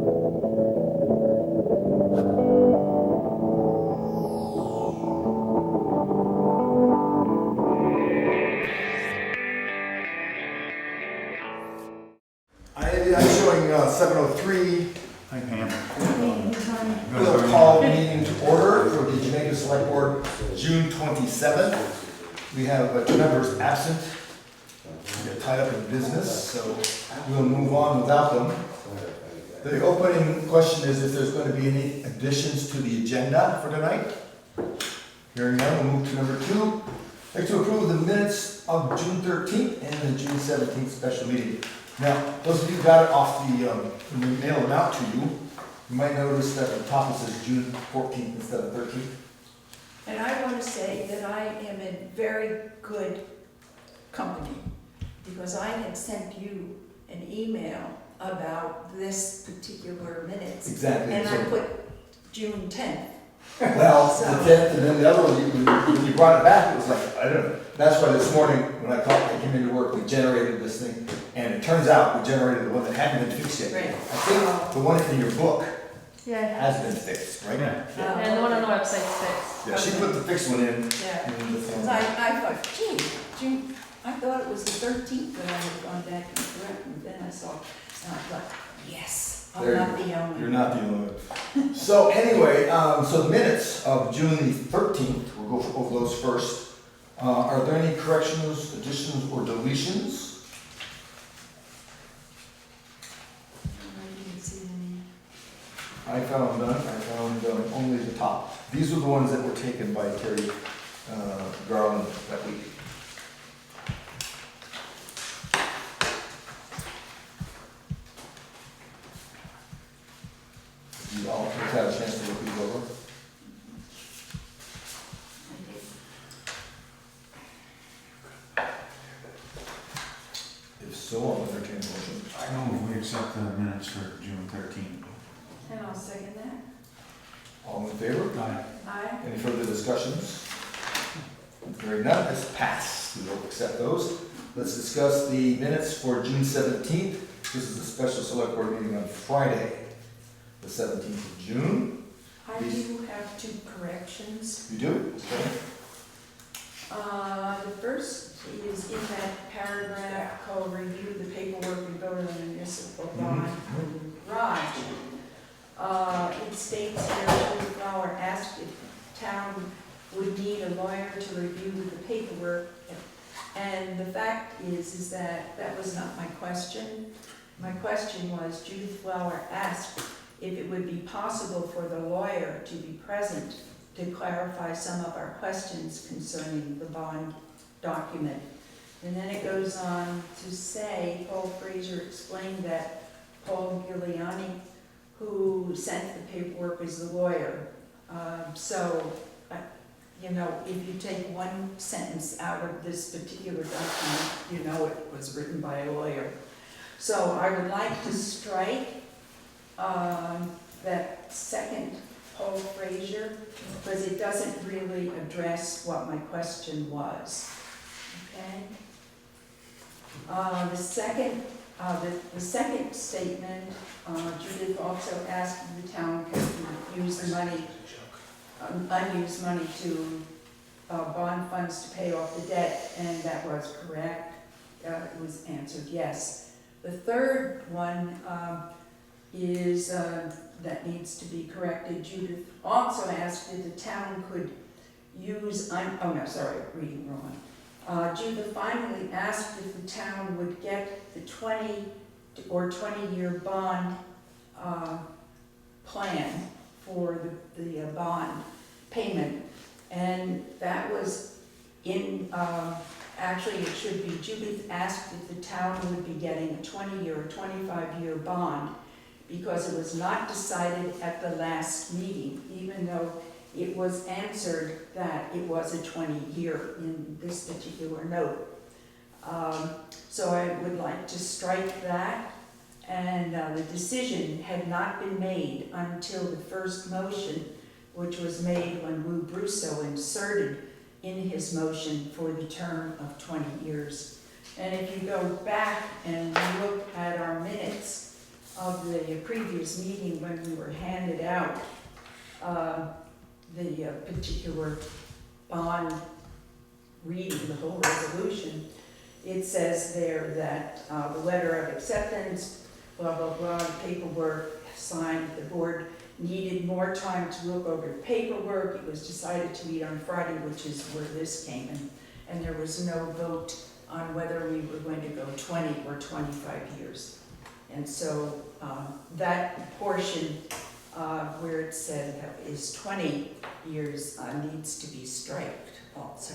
I'm showing 7:03. Hi, Pam. We'll call the meeting to order for the Jamaica Selectboard, June 27th. We have 2 members absent. They're tied up in business, so we'll move on without them. The opening question is if there's going to be any additions to the agenda for tonight. Hearing none, we'll move to number 2. I'd like to approve the minutes of June 13th and the June 17th special meeting. Now, those of you who got it off the, when we mailed them out to you, you might notice that at the top it says June 14th instead of 13th. And I want to say that I am in very good company because I had sent you an email about this particular minutes. Exactly. And I put June 10th. Well, So- the 10th, and then the other one, when you brought it back, it was like, I don't know. That's why this morning, when I came into work, we generated this thing, and it turns out we generated the one that hadn't been fixed yet. Right. I think the one in your book Yeah, it has been fixed, right? Yeah. and the one on the website's fixed. Yeah, she put the fixed one in. Yeah. in the thing. So I thought, gee, June, I thought it was the 13th that I had gone back and corrected, and then I saw, and I thought, yes, I'm There not you the only. You're not the only one. So anyway, so the minutes of June the 13th, we'll go over those first. Are there any corrections, additions, or deletions? I didn't see any. I found none. I found only the top. These were the ones that were taken by Terry Garland that week. You all had a chance to look these over? If so, I'll entertain a motion. I move we accept the minutes for June 13th. And I'll second that. All in favor? Aye. Aye. Any further discussions? Hearing none, it's passed. We will accept those. Let's discuss the minutes for June 17th. This is a special select board meeting on Friday, the 17th of June. I do have 2 corrections. You do? Okay. The first is in that paragraph called review the paperwork and vote on the municipal bond for the garage. It states here, Judy Flower asked if town would need a lawyer to review the paperwork. And the fact is that that was not my question. My question was, Judith Flower asked if it would be possible for the lawyer to be present to clarify some of our questions concerning the bond document. And then it goes on to say, Paul Fraser explained that Paul Giuliani, who sent the paperwork, is the lawyer. You know, if you take one sentence out of this particular document, you know it was written by a lawyer. So I would like to strike that second Paul Fraser, because it doesn't really address what my question was. Okay? The second statement, Judith also asked if the town could use the money, unused money to bond funds to pay off the debt, and that was correct. It was answered yes. The third one is that needs to be corrected. Judith also asked if the town could use, reading wrong. Judith finally asked if the town would get the 20 or 20-year bond plan for the bond payment. And that was in, actually it should be, Judith asked if the town would be getting a 20-year or 25-year bond because it was not decided at the last meeting, even though it was answered that it was a 20-year in this particular note. So I would like to strike that, and the decision had not been made until the first motion, which was made when Lou Brusso inserted in his motion for the term of 20 years. And if you go back and look at our minutes, of the previous meeting when we were handed out the particular bond reading, the whole resolution, it says there that the letter of acceptance, blah, blah, blah, paperwork signed, the board needed more time to look over the paperwork. It was decided to meet on Friday, which is where this came in, and there was no vote on whether we were going to go 20 or 25 years. And so that portion where it said that is 20 years needs to be striked also.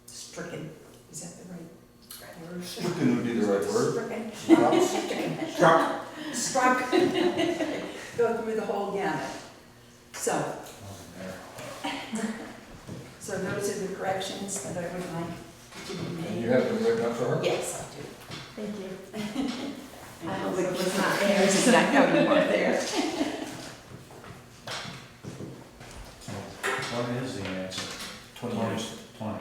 Stricken, is that the right word? Stricken would be the right word. Stricken. Struck. Struck. Go through the whole gamut. So, Wasn't there. so those are the corrections that I would like to be And made. you have them written up for her? Yes, I do. Thank you. I hope hope it it was was not not there. there, so I know you weren't there. So, what is the answer? 20 years. 20.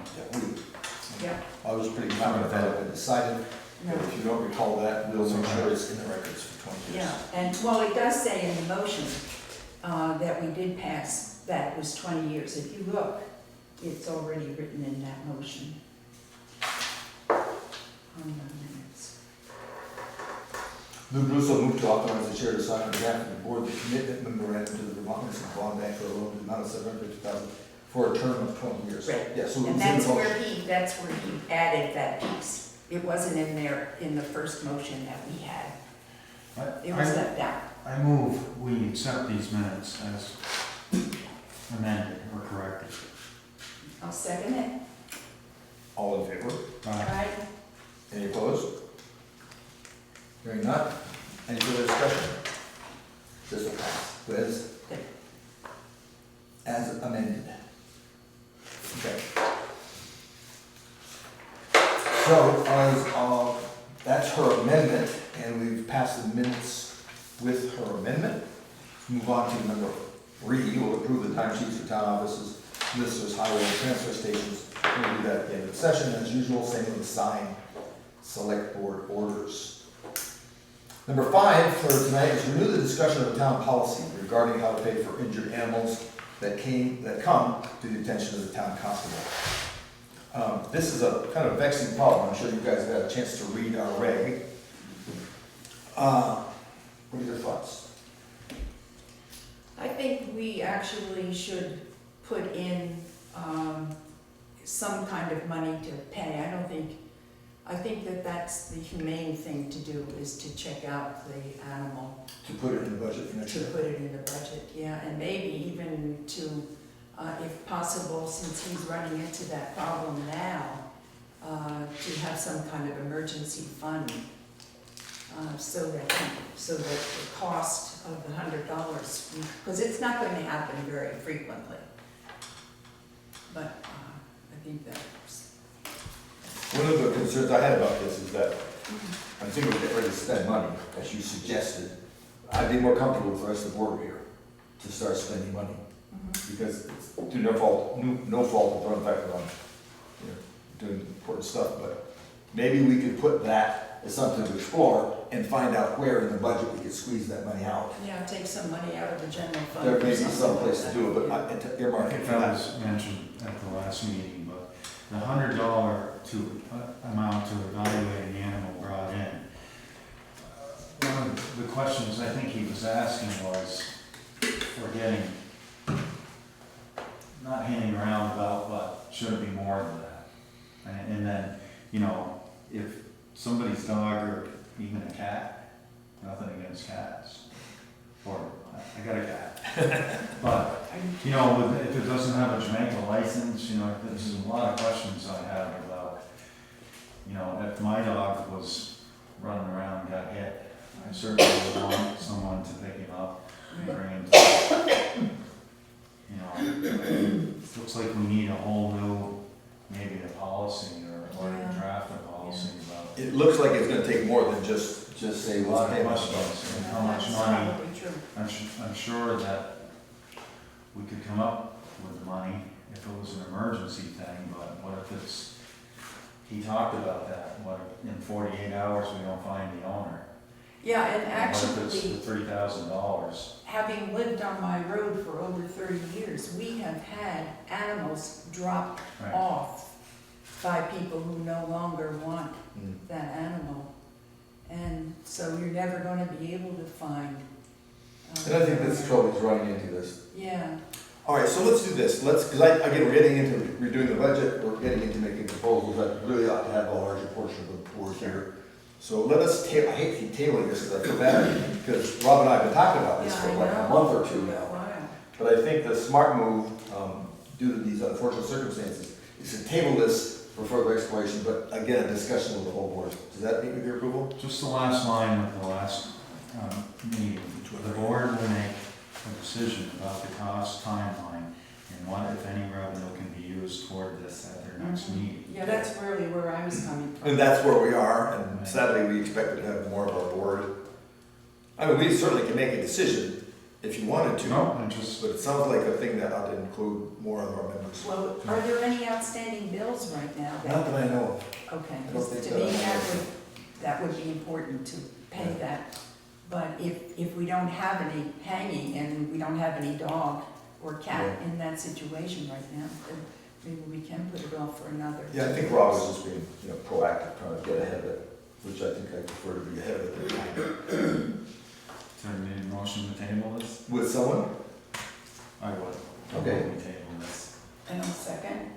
Yeah, I was pretty confident that had been decided, no, but if you don't recall that, we'll make sure it's in the records for 20 years. yeah, and, well, it does say in the motion that we did pass, that it was 20 years. If you look, it's already written in that motion. On the minutes. Lou Russo moved to authorize the chair to sign on behalf of the board the commitment memorandum to the Vermont Municipal Bond Bank for a loan to the amount of $750,000 for a term of 20 years. Right. Yeah, so it And was in that's the where motion. that's where he added that piece. It wasn't in there in the first motion that we had. It was left out. I move we accept these minutes as amended or corrected. I'll second it. All in favor? All right. Any opposed? Hearing none. Any further discussion? This will pass. Liz? As amended. Okay. So, that's her amendment, and we've passed the minutes with her amendment. Move on to number 3, we'll approve the timesheets for town offices, listers, highway, and transfer stations. We'll do that at the end of the session, as usual, same with the sign select board orders. Number 5 for tonight is renew the discussion of town policy regarding how to pay for injured animals that come to the attention of the town constable. This is a kind of vexing problem. I'm sure you guys have had a chance to read our reg. What are your thoughts? I think we actually should put in some kind of money to pay. I think that that's the humane thing to do, is to check out the animal. To put it in the budget for next To year? put it in the budget, yeah, and maybe even to, if possible, since he's running into that problem now, to have some kind of emergency fund, so that the cost of the $100, because it's not going to happen very frequently. But I think that's, One of the concerns I had about this is that I think we're getting ready to spend money, as you suggested. I'd be more comfortable if the rest of the board were here to start spending money, because it's through no fault of their own fact that I'm, doing important stuff, but maybe we could put that as something to explore and find out where in the budget we could squeeze that money out. yeah, take some money out of the general fund. There or may be something some like place to that. do it, but Yeah. I earmark it think for that that. was mentioned at the last meeting, but the $100 amount to evaluate the animal brought in. One of the questions I think he was asking was, for getting, not hanging around about, but should it be more than that? And then, if somebody's dog or even a cat, nothing against cats, or I got a cat, but if it doesn't have a Jamaica license, there's a lot of questions I have about, if my dog was running around and got hit, I certainly would want someone to pick him up and bring him to, it looks like we need a whole new, maybe a policy or Yeah. draft a policy about It looks like it's gonna take more than just say, a lot let's of pay much questions and Yeah, how much that's money. probably true. I'm sure that we could come up with the money if it was an emergency thing, but what if he talked about that, what if in 48 hours we don't find the owner? Yeah, and What if it's actually, $3,000? having lived on my road for over 30 years, we have had animals dropped Right. off by people who no longer want Mm. that animal. And so you're never gonna be able to find. And I think that's the trouble he's running into this. Yeah, All right, so let's do this. Because again, we're getting into redoing the budget, we're getting into making proposals that really ought to have a larger portion of the board here. So let us I hate to keep tabling this because I feel bad, because Rob and I have been talking about this yeah, for I like a know. month or two For a now. while. But I think the smart move, due to these unfortunate circumstances, is to table this for further exploration, but again, a discussion with the whole board. Does that meet with your approval? Just the last line of the last meeting. The board will make a decision about the cost timeline and what, if any, revenue can be used toward this at their next meeting. Yeah, that's really where I was coming from. And that's where we are, and sadly, we expected to have more of our board. I mean, we certainly can make a decision if you wanted to. No, I just, But it sounds like a thing that ought to include more of our members. Well, are there any outstanding bills right now? Not that I know of. Okay, I don't because think to that me, I- that would be important to pay that. But if we don't have any hanging and we don't have any dog or cat in that situation right now, then maybe we can put it off for another. Yeah, I think Rob was just being, proactive, trying to get ahead of it, which I think I prefer to be ahead of it than do I need a motion to table this? with someone. I would. Okay. We table this. And a second?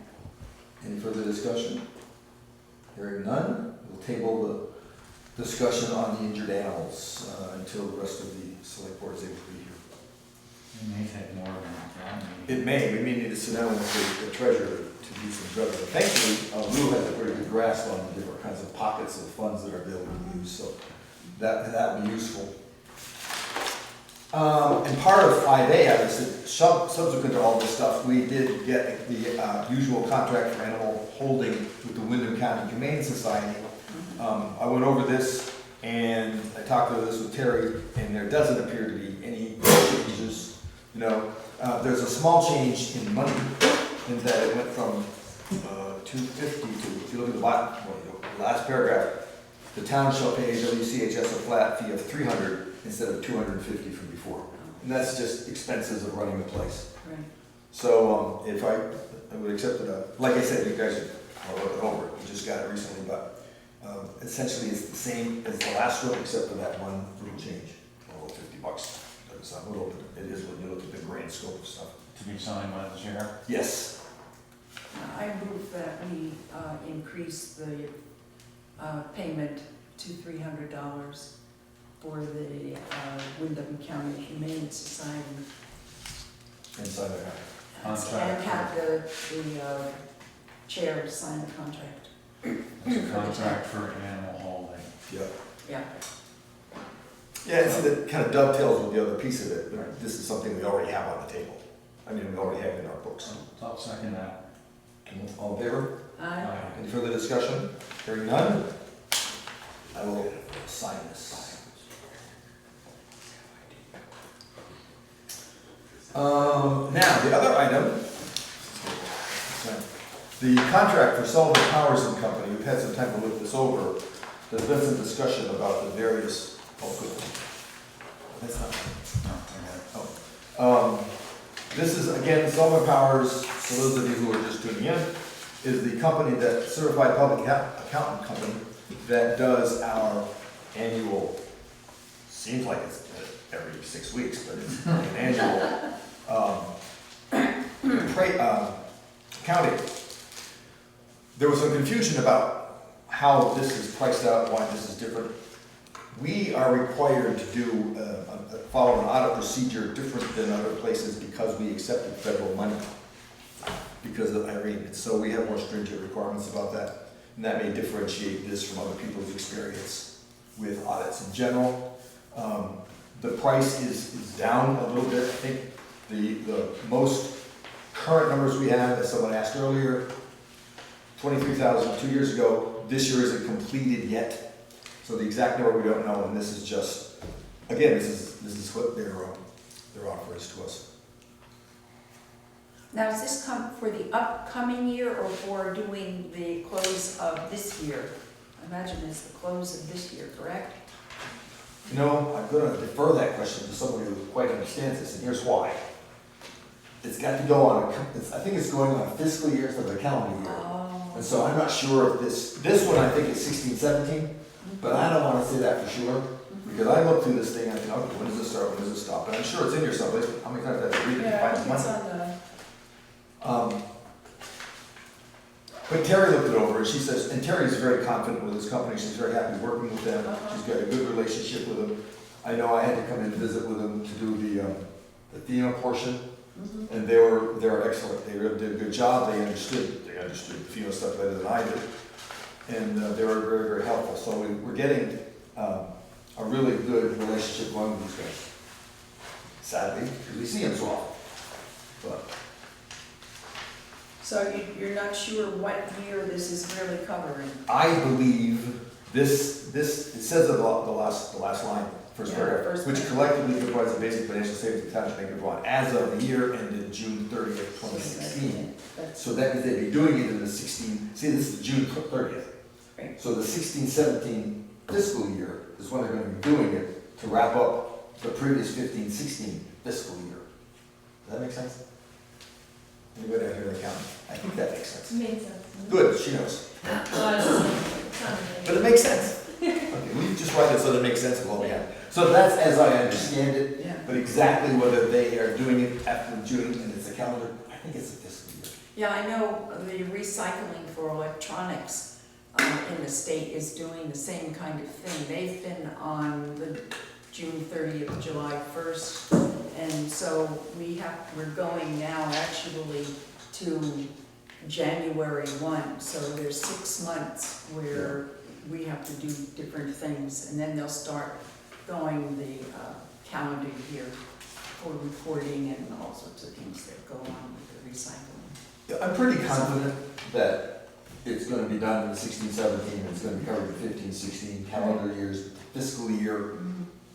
Any further discussion? Hearing none, we'll table the discussion on the injured animals until the rest of the select board is able to be here. It may take more than that. It may, we may need to sit down with the treasurer to do some judgment. Thankfully, Lou has a pretty good grasp on the different kinds of pockets of funds that are available to use, so that would be useful. And part of 5A, I would say, subsequent to all this stuff, we did get the usual contract for animal holding with the Windham County Humane Society. I went over this and I talked to this with Terry, and there doesn't appear to be any changes. There's a small change in money in that it went from 250 to, if you look at the bottom, the last paragraph, the town shall pay WCHS a flat fee of $300 instead of $250 from before. And that's just expenses of running the place. Right. So if I would accept it, like I said, you guys are looking over it, we just got it recently, but essentially it's the same as the last one except for that one little change, $50. Doesn't sound little, but it is when you look at the grand scope of stuff. To be signed by the chair. Yes. I move that we increase the payment to $300 for the Windham County Humane Society. Inside there. And have the chair sign the contract. It's a contract for animal holding. Yep. Yeah. Yeah, and so that kind of dovetails with the other piece of it, but this is something we already have on the table. I mean, we already have it in our books. I'll second that. All in favor? Aye. Any further discussion? Hearing none? I will sign this. Now, the other item, the contract for Sullivan Powers and Company, we've had some time to look this over. There's been some discussion about the various, good. That's not, No, this is, again, Sullivan Powers, for those of you who are just tuning in, is the company that, certified public accountant company, that does our annual, seems like it's every 6 weeks, but it's an annual accounting. There was some confusion about how this is priced out, why this is different. We are required to do, follow an audit procedure different than other places because we accepted federal money because of Irene. So we have more stringent requirements about that. And that may differentiate this from other people's experience with audits in general. The price is down a little bit. I think the most current numbers we have, as someone asked earlier, 23,000 2 years ago. This year isn't completed yet. So the exact number we don't know, and this is just, again, this is what their offer is to us. Now, is this come for the upcoming year or for doing the close of this year? I imagine it's the close of this year, correct? You know, I'm gonna defer that question to somebody who quite understands this, and here's why. It's got to go on, I think it's going on a fiscal year instead of a calendar year. Oh. And so I'm not sure if this one I think is 16, 17, but I don't wanna say that for sure. Because I look through this thing, I think, oh, when does this start, when does this stop? And I'm sure it's in here someplace, but how many times have I read it to Yeah, I find think the it's money? on the, But Terry looked it over, and she says, and Terry's very confident with his company, she's very happy working with them, she's got a good relationship with them. I know I had to come in and visit with them to do the FEMA portion, and they were excellent, they really did a good job, they understood the FEMA stuff better than I did. And they were very, very helpful, so we're getting a really good relationship going with these guys. Sadly, because we see them so often, but. so you're not sure what year this is really covering? I believe this, it says the last line, first Yeah, paragraph, first which paragraph. collectively provides the basic financial savings of the town of Jamaica Vermont as of the year ended June 30th, 2016. That's, So that means they'd be doing it in the 16, see, this is June 30th. Right. So the 16-17 fiscal year is when they're gonna be doing it to wrap up the previous 15-16 fiscal year. Does that make sense? Anybody out here in the county? I think that makes sense. Makes sense. Good, she knows. But it makes sense. Okay, we just write it so that it makes sense of what we have. So that's as I understand it, yeah. but exactly whether they are doing it after June and it's a calendar, I think it's a fiscal year. Yeah, I know the recycling for electronics in the state is doing the same kind of thing. They've been on the June 30th, July 1st, and so we're going now actually to January 1, so there's 6 months where we have to do different things, and then they'll start going the calendar year for reporting and all sorts of things that go on with the recycling. Yeah, I'm pretty confident that it's gonna be done in the 16-17, and it's gonna be covered in 15-16 calendar years, fiscal year,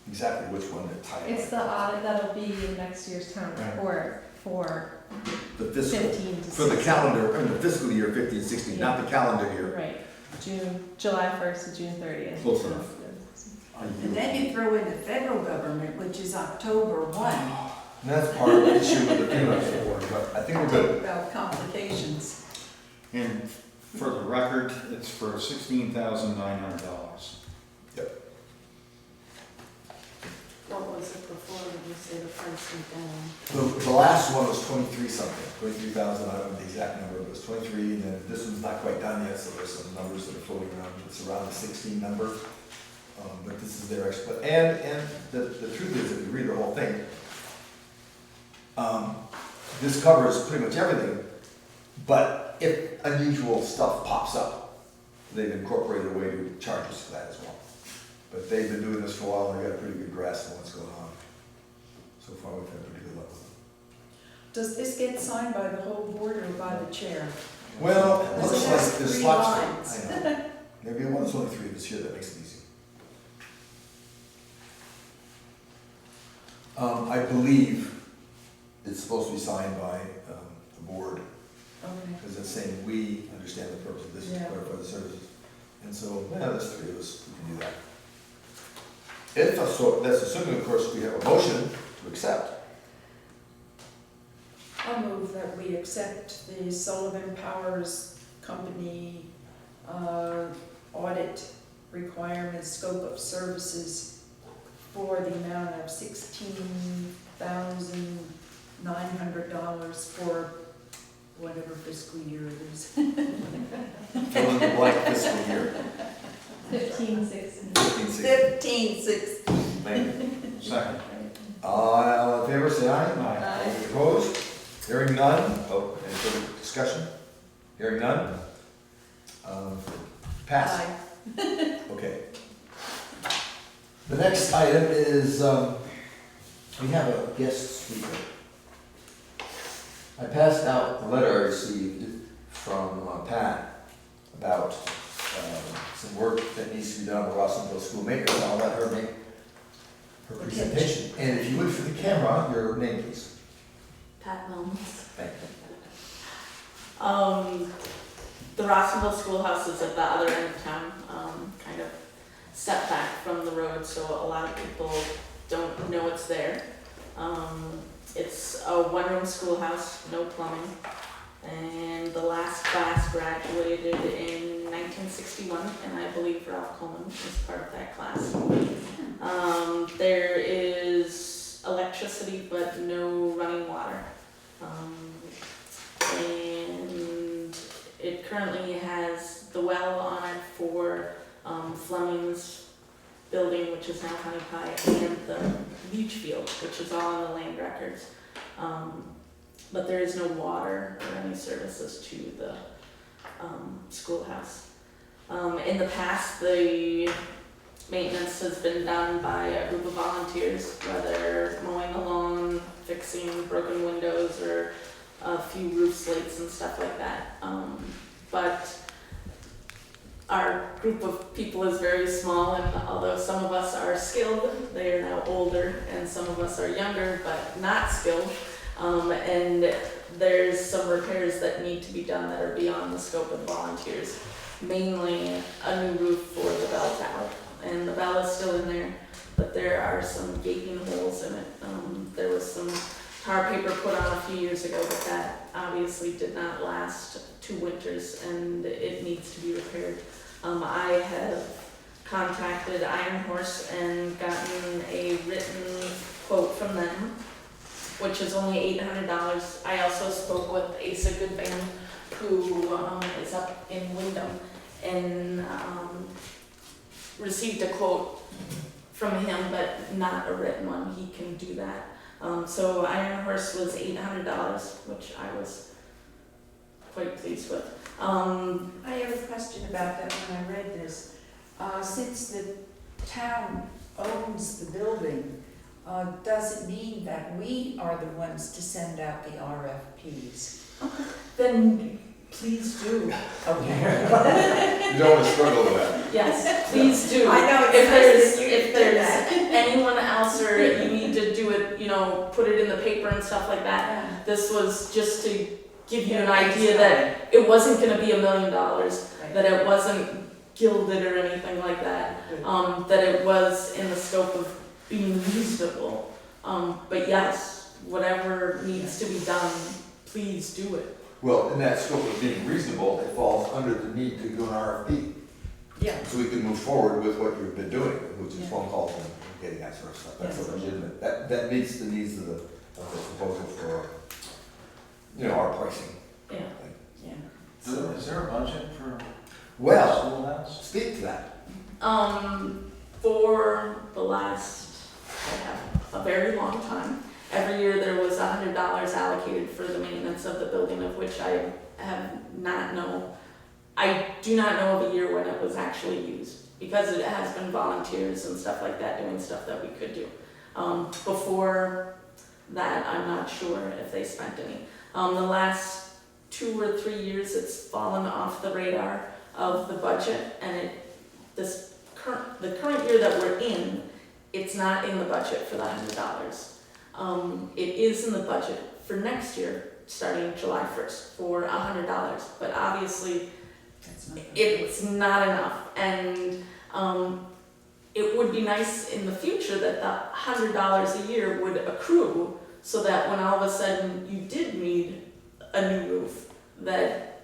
exactly which one to tie It's the audit that'll be in next year's town Right. report for The fiscal, 15 to for the 16. calendar, I mean, the fiscal year 15-16, not the calendar year. Right, July 1st to June 30th. Close enough. And then you throw in the federal government, which is October 1. And that's part of the issue with the FEMA support, but I think we're good. About complications. And for the record, it's for $16,900. What was it before, did you say the price went down? The last one was 23 something, 23,000, I don't know the exact number, but it was 23, and then this one's not quite done yet, so there's some numbers that are floating around, it's around the 16 number. But this is their expert, and the truth is, if you read the whole thing, this covers pretty much everything, but if unusual stuff pops up, they've incorporated a way to charge us for that as well. But they've been doing this for a while, and they've got a pretty good grasp on what's going on. So far, we've had pretty good luck with them. Does this get signed by the whole board or by the chair? Well, it Does looks it like have there's 3 slots, lines? I know. Maybe one, there's only 3 of us here, that makes it easy. I believe it's supposed to be signed by the board, Okay. because it's saying we understand the purpose of this to Yeah. clarify the services. And so, yeah, there's 3 of us who can do that. If, so that's assuming, of course, we have a motion to accept. I'll move that we accept the Sullivan Powers Company audit requirements, scope of services for the amount of $16,900 for whatever fiscal year it is. Fill in the blank fiscal year, 15, 16. 15-16. 15, 16. Thank you. Second. All in favor, say aye. Aye. Any opposed? Hearing none. Oh, any further discussion? Hearing none. Pass. Aye. Okay. The next item is, we have a guest speaker. I passed out the letter I received from Pat about some work that needs to be done on the Rawsonville school maker, and I'll let her make her presentation. And if you would, for the camera, your name, please. Pat Milnes. Thank you. The Rawsonville schoolhouse is at the other end of town, kind of set back from from the road, so a lot of people don't know it's there. It's a one-room schoolhouse, no plumbing, and the last class graduated in 1961, and I believe Ralph Coleman was part of that class. There is electricity, but no running water. And it currently has the well on it for Fleming's building, which is now Honey Pie, and the leach field, which is all on the land records. But there is no water or any services to the schoolhouse. In the past, the maintenance has been done by a group of volunteers, whether mowing the lawn, fixing broken windows, or a few roof slates and stuff like that. But our group of people is very small, and although some of us are skilled, they are now older, and some of us are younger but not skilled. And there's some repairs that need to be done that are beyond the scope of volunteers. Mainly a new roof for the bell tower, and the bell is still in there, but there are some gaping holes in it. There was some tar paper put on a few years ago, but that obviously did not last 2 winters, and it needs to be repaired. I have contacted Iron Horse and gotten a written quote from them, which is only $800. I also spoke with Asa Goodband, who is up in Windham, and received a quote from him, but not a written one. He can do that. So Iron Horse was $800, which I was quite pleased with. I have a question about that when I read this. Since the town owns the building, does it mean that we are the ones to send out the RFPs? Then please do. Okay. You don't want to struggle with that. Yes, please do. I know, it's If nice that you if did there's that. anyone else, or you need to do it, put it in the paper and stuff like that. This was just to give you an idea that it wasn't gonna be $1 million, that it wasn't gilded or anything like that, that it was in the scope of being reasonable. But yes, whatever needs to be done, please do it. Well, in that scope of being reasonable, it falls under the need to do an RFP. Yeah. So we can move forward with what you've been doing, which is Yeah. phone calls and getting that sort of stuff. That's Yes. legitimate. That meets the needs of the proposal for, our pricing. Yeah. Yeah. Is there a budget for Well, schoolhouse? speak to that. For the last, a very long time, every year there was $100 allocated for the maintenance of the building, of which I do not know of a year when it was actually used, because it has been volunteers and stuff like that doing stuff that we could do. Before that, I'm not sure if they spent any. The last 2 or 3 years, it's fallen off the radar of the budget, and the current year that we're in, it's not in the budget for the $100. It is in the budget for next year, starting July 1st, for $100, but obviously it's not enough, and it would be nice in the future that the $100 a year would accrue, so that when all of a sudden you did need a new roof, that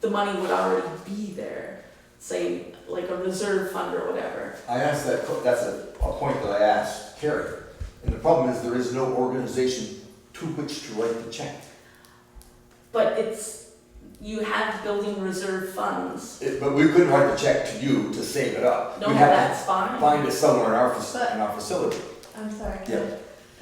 the money would already be there, say like a reserve fund or whatever. I asked that's a point that I asked Carrie. And the problem is there is no organization to which to write the check. But you have building reserve funds. But we couldn't write the check to you to save it up. No, We'd have that's to fine. find it somewhere in our facility. I'm sorry. Yeah.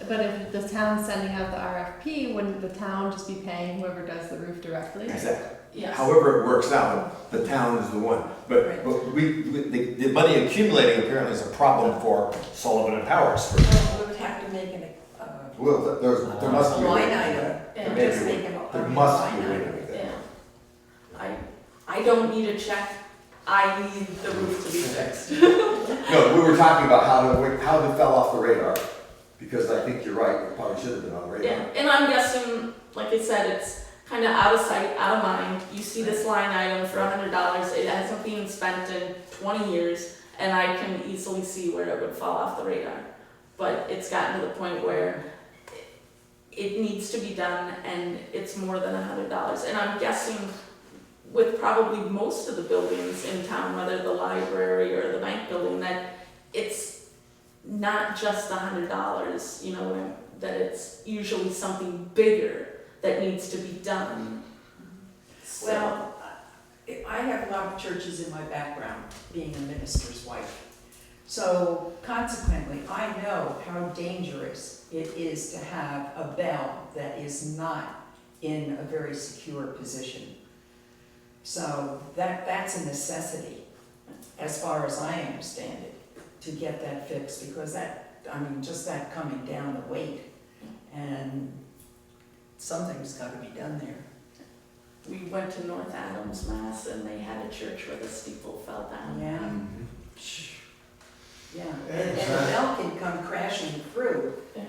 But if the town's sending out the RFP, wouldn't the town just be paying whoever does the roof directly? Exactly. Yes. However it works out, the town is the one. But the money accumulating apparently is a problem for Sullivan and Powers. Well, we would have to make Well, there must a be a line way. item. Yeah. Just make it There must be a way to line make that. Yeah. I don't need a check. I need the roof to be fixed. No, we were talking about how it fell off the radar, because I think you're right, it probably should have been on the radar. Yeah, and I'm guessing, like I said, it's kind of out of sight, out of mind. You see this line item for $100, it hasn't been spent in 20 years, and I can easily see where it would fall off the radar. But it's gotten to the point where it needs to be done, and it's more than $100. And I'm guessing with probably most of the buildings in town, whether the library or the bank building, that it's not just $100, you know, that it's usually something bigger that needs to be done. So, Well, I have a lot of churches in my background, being a minister's wife. So consequently, I know how dangerous it is to have a bell that is not in a very secure position. So that's a necessity, as far as I understand it, to get that fixed, because just that coming down the weight, and something's gotta be done there. we went to North Adams, Mass, and they had a church where the steeple fell down. Yeah. Yeah, and the bell can come crashing through Yeah.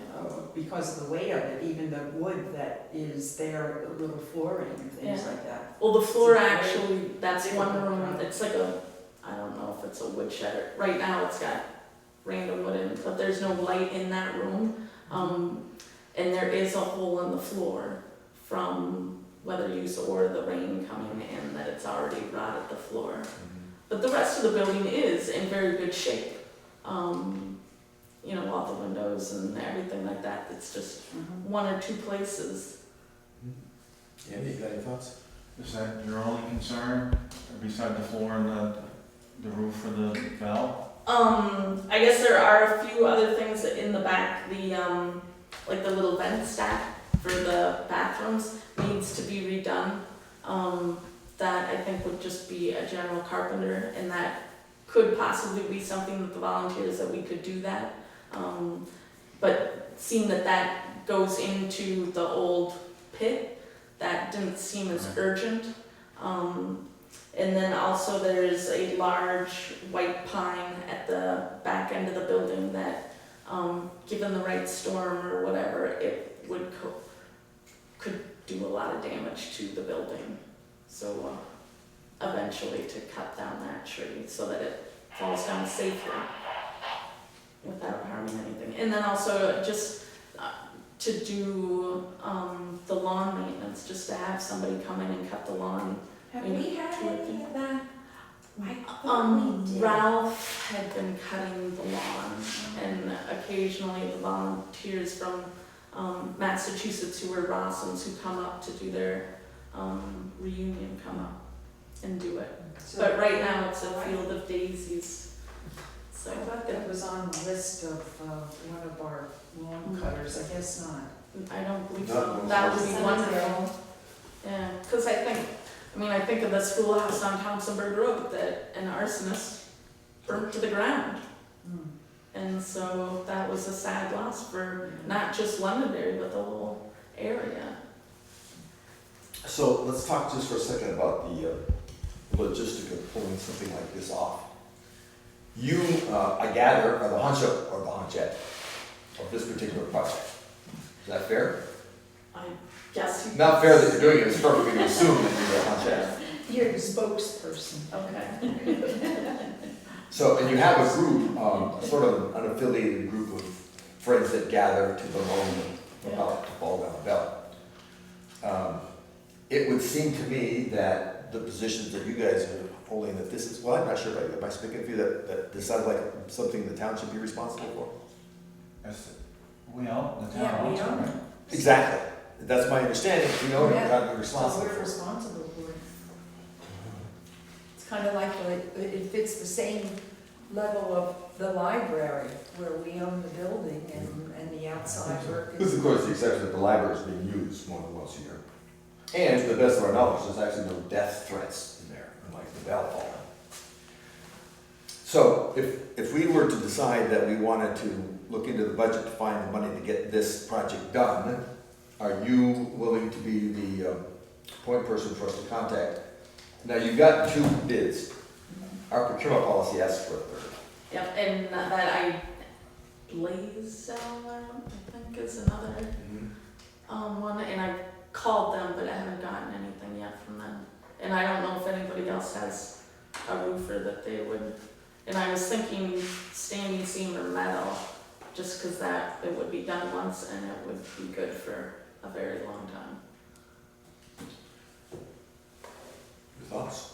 because of the weight of it, even the wood that is there, the little flooring and things Yeah. like that. Well, the floor It's a very actually, that's one difficult room, problem. it's like I don't know if it's a wood shed, right now it's got random wood in it, but there's no light in that room. And there is a hole in the floor from weather use or the rain coming in, that it's already rotted the floor. But the rest of the building is in very good shape. You know, all the windows and everything like that, it's just one or two places. Andy, you got any thoughts? Is that your only concern, beside the floor and the roof for the bell? I guess there are a few other things in the back, like the little vent stack for the bathrooms needs to be redone. That I think would just be a general carpenter, and that could possibly be something with the volunteers that we could do that. But seeing that goes into the old pit, that didn't seem as urgent. And then also there's a large white pine at the back end of the building that, given the right storm or whatever, it could do a lot of damage to the building. So eventually to cut down that tree so that it falls down safely without harming anything. And then also just to do the lawn maintenance, just to have somebody come in and cut the lawn. Have we had any of that? I thought we did. Ralph had been cutting the lawn, and occasionally the volunteers from Massachusetts who were Rawsons who come up to do their reunion come up and do it. So- But right now it's a field of daisies. So I thought that was on the list of one of our lawn cutters, I guess not. I don't believe Not so. most That would be cemetery. wonderful. Yeah, because I think of the schoolhouse on Thompsonburg Road that an arsonist burnt to the ground. And so that was a sad loss for not just Londonderry, but the whole area. So let's talk just for a second about the logistic of pulling something like this off. You, I gather, are the hunch-up or the hunchette of this particular project. Is that fair? I guess you. Not fair that you're doing it, it's perfectly to assume that you're the hunchette. You're the spokesperson. Okay. So, and you have a group, sort of an unaffiliated group of friends that gather to bemoan about to fall down the belt. It would seem to me that the positions that you guys are holding, that this is, well, I'm not sure, am I speaking for you, that this sounds like something the town should be responsible for? We own, the Yeah, town we owns it, own right? it. Exactly, that's my understanding, we know Yeah. you've got to be So responsible we're for it. responsible for it. It's kind of like, it fits the same level of the library, where we own the building and the outside work With is. of course the exception that the library is being used more than once a year. And to the best of our knowledge, there's actually no death threats in there, unlike the bell falling. So if we were to decide that we wanted to look into the budget to find the money to get this project done, are you willing to be the point person for us to contact? Now, you've got 2 bids. Our procurement policy asks for a 3rd. Yep, and that Blaze, I think is another one, and I called them, but I haven't gotten anything yet from them. And I don't know if anybody else has a roofer that they would And I was thinking standing seam or metal, just because that, it would be done once and it would be good for a very long time. Your thoughts?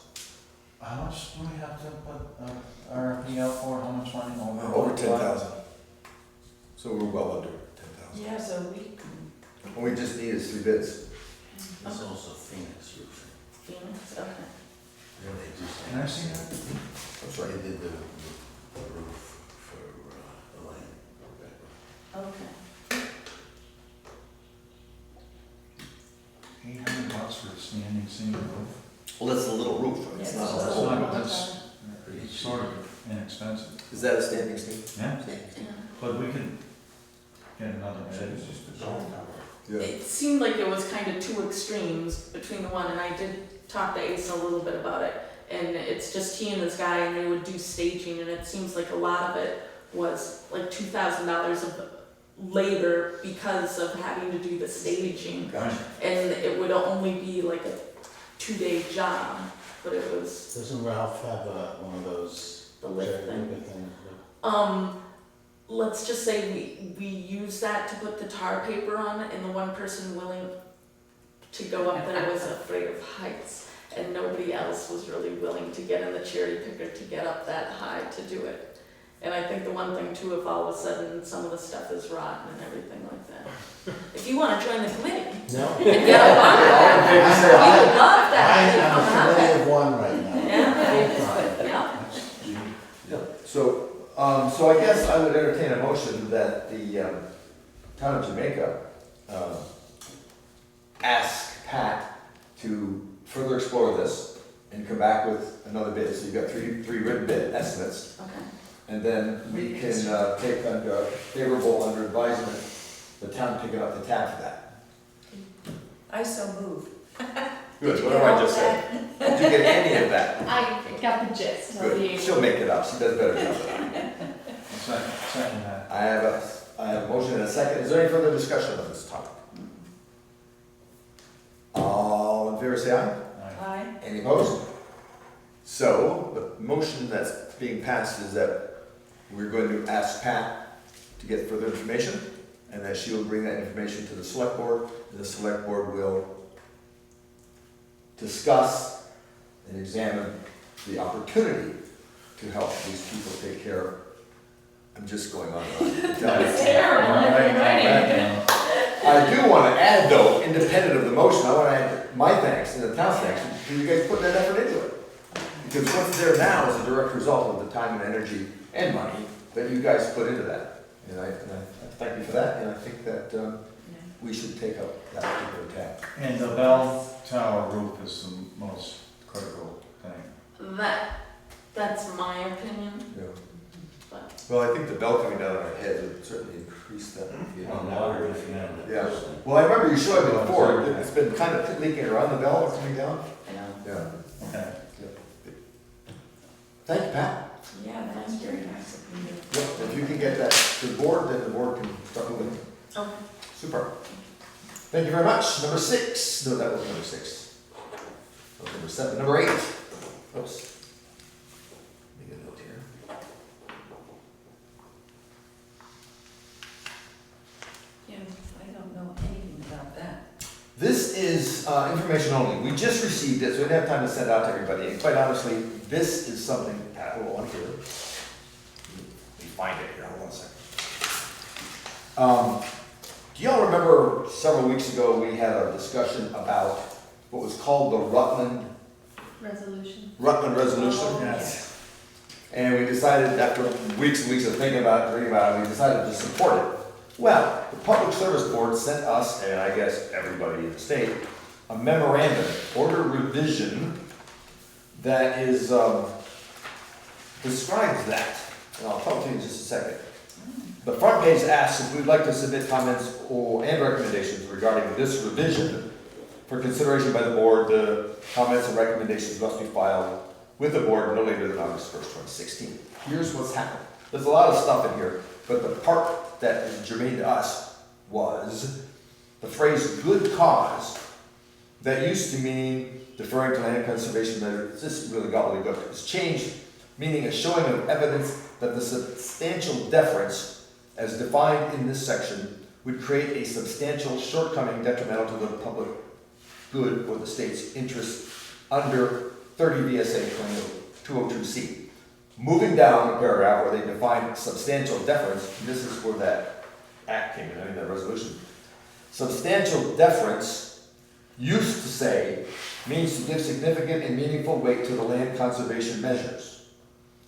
How much do we have to put RFP out for, how much money? Over 10,000. So we're well under 10,000. Yeah, so we can. All we just need is 3 bids. There's also Phoenix roofing. Phoenix, okay. Yeah, they do some- Can I see that? That's right. They did the roof for the land. Okay. $800 for a standing seam roof? Well, that's a little roof. It's Yeah, not it's a just whole. not- that's- It's sort of inexpensive. Is that a standing seam? Yeah, Yeah. but we could get another bid. Yeah. It seemed like it was kind of two extremes between the one, and I did talk to Ace a little bit about it. And it's just he and this guy, and they would do staging, and it seems like a lot of it was like $2,000 of labor because of having to do the staging. Gotcha. And it would only be like a 2-day job, but it was Doesn't Ralph have one of those? the lift thing. thing? Let's just say we use that to put the tar paper on it, and the one person willing to go up there was afraid of heights, and nobody else was really willing to get in the cherry picker to get up that high to do it. And I think the one thing too, if all of a sudden some of the stuff is rotten and everything like that. If you wanna join the committee No. and get up on it, we would love that. I You am come a on committee it. of one right now. Yeah. Yeah. So I guess I would entertain a motion that the town of Jamaica ask Pat to further explore this and come back with another bid. So you've got three written bid estimates. Okay. And then we can take under favorable under advisement, the town picking up the tab for that. I so moved. Good, what have I just said? Did you get any of that? I got the gist. I'll be Good, able- she'll make it up, she does better than that. Second that. I have a motion and a second. Is there any further discussion on this topic? All in favor say aye. Aye. Any opposed? So, the motion that's being passed is that we're going to ask Pat to get further information, and that she will bring that information to the select board, and the select board will discuss and examine the opportunity to help these people take care of. I'm just going on and on. It's terrible. I do want to add though, independent of the motion, I want to add my thanks and the town's thanks for you guys putting that effort into it. Because what's there now is a direct result of the time and energy and money that you guys put into that. And I thank you for that, and I think that we should take up that particular tab. And the bell tower roof is the most critical thing. That's my opinion, Yeah. but Well, I think the bell coming down on our heads would certainly increase that. Yeah. Yeah. Well, I remember you showed me before, it's been kind of leaking around the bell coming down. Yeah. Okay. Thank you, Pat. Yeah, that's very nice of you. Yep, if you can get that to the board, then the board can start moving. okay. Super. Thank you very much. Number 6. No, that was number 6. That was number 7. Number 8. Oops. Make a note here. Yeah, I don't know anything about that. This is information only. We just received it, so we didn't have time to send it out to everybody. And quite honestly, this is something Pat will want to hear. Let me find it here. Hold on a second. Do y'all remember several weeks ago we had a discussion about what was called the Rutland Resolution. resolution? Oh, Yes. And we decided, after weeks and weeks of thinking about it, we decided to support it. Well, the Public Service Board sent us, and I guess everybody in the state, a memorandum, order revision, that is, describes that. And I'll talk to you in just a second. The front page asks if we'd like to submit comments and recommendations regarding this revision for consideration by the board. The comments and recommendations must be filed with the board no later than August 1st, 2016. Here's what's happened. There's a lot of stuff in here, but the part that is germane to us was the phrase "good cause" that used to mean deferring to land conservation measures. This is really gobbledygook. It's changed meaning a showing of evidence that the substantial deference, as defined in this section, would create a substantial shortcoming detrimental to the public good or the state's interest under 30 VSA 202C. Moving down the paragraph where they define substantial deference, this is where that act came in, that resolution. Substantial deference used to say means to give significant and meaningful weight to the land conservation measures.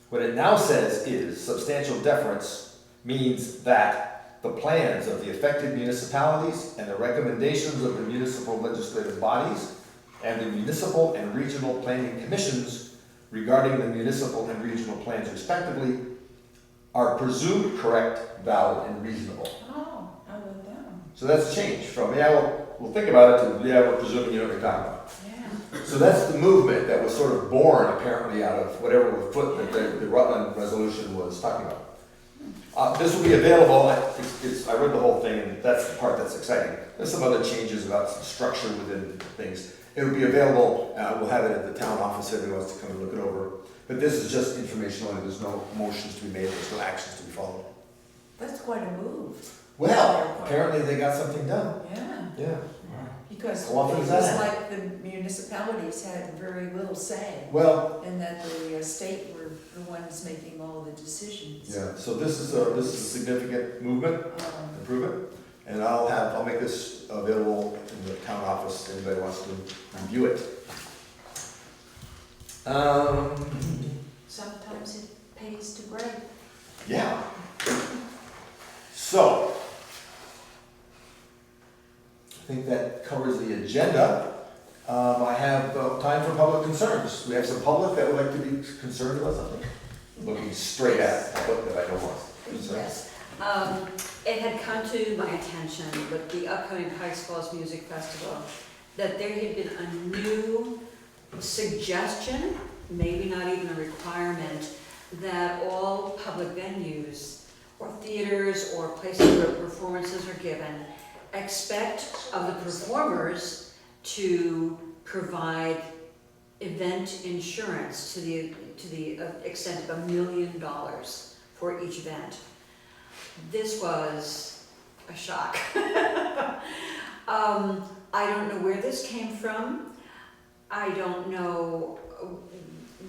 What it now says is substantial deference means that the plans of the affected municipalities and the recommendations of the municipal legislative bodies and the municipal and regional planning commissions regarding the municipal and regional plans respectively are presumed correct, valid, and reasonable. Oh, I wrote that one. So that's a change from, we'll think about it, to, we're presuming you know what you're talking about. Yeah. So that's the movement that was sort of born apparently out of whatever the foot that the Rutland resolution was talking about. This will be available, I read the whole thing and that's the part that's exciting. There's some other changes about some structure within things. It'll be available, we'll have it at the town office if anyone wants to come and look it over. But this is just informational and there's no motions to be made, there's no actions to be followed. That's quite a move. Well, apparently they got something done. Yeah, Yeah. because it How often was is that? like the municipalities had very little say, Well, and that the state were the ones making all the decisions. yeah, so this is a significant movement, improvement. And I'll make this available in the town office if anybody wants to review it. Sometimes it pays to grade. Yeah. So, I think that covers the agenda. I have time for public concerns. We have some public that would like to be concerned about something. Looking straight at public that I don't want. Yes. It had come to my attention with the upcoming Pikes Falls Music Festival that there had been a new suggestion, maybe not even a requirement, that all public venues or theaters or places where performances are given expect of the performers to provide event insurance to the extent of $1 million for each event. This was a shock. I don't know where this came from. I don't know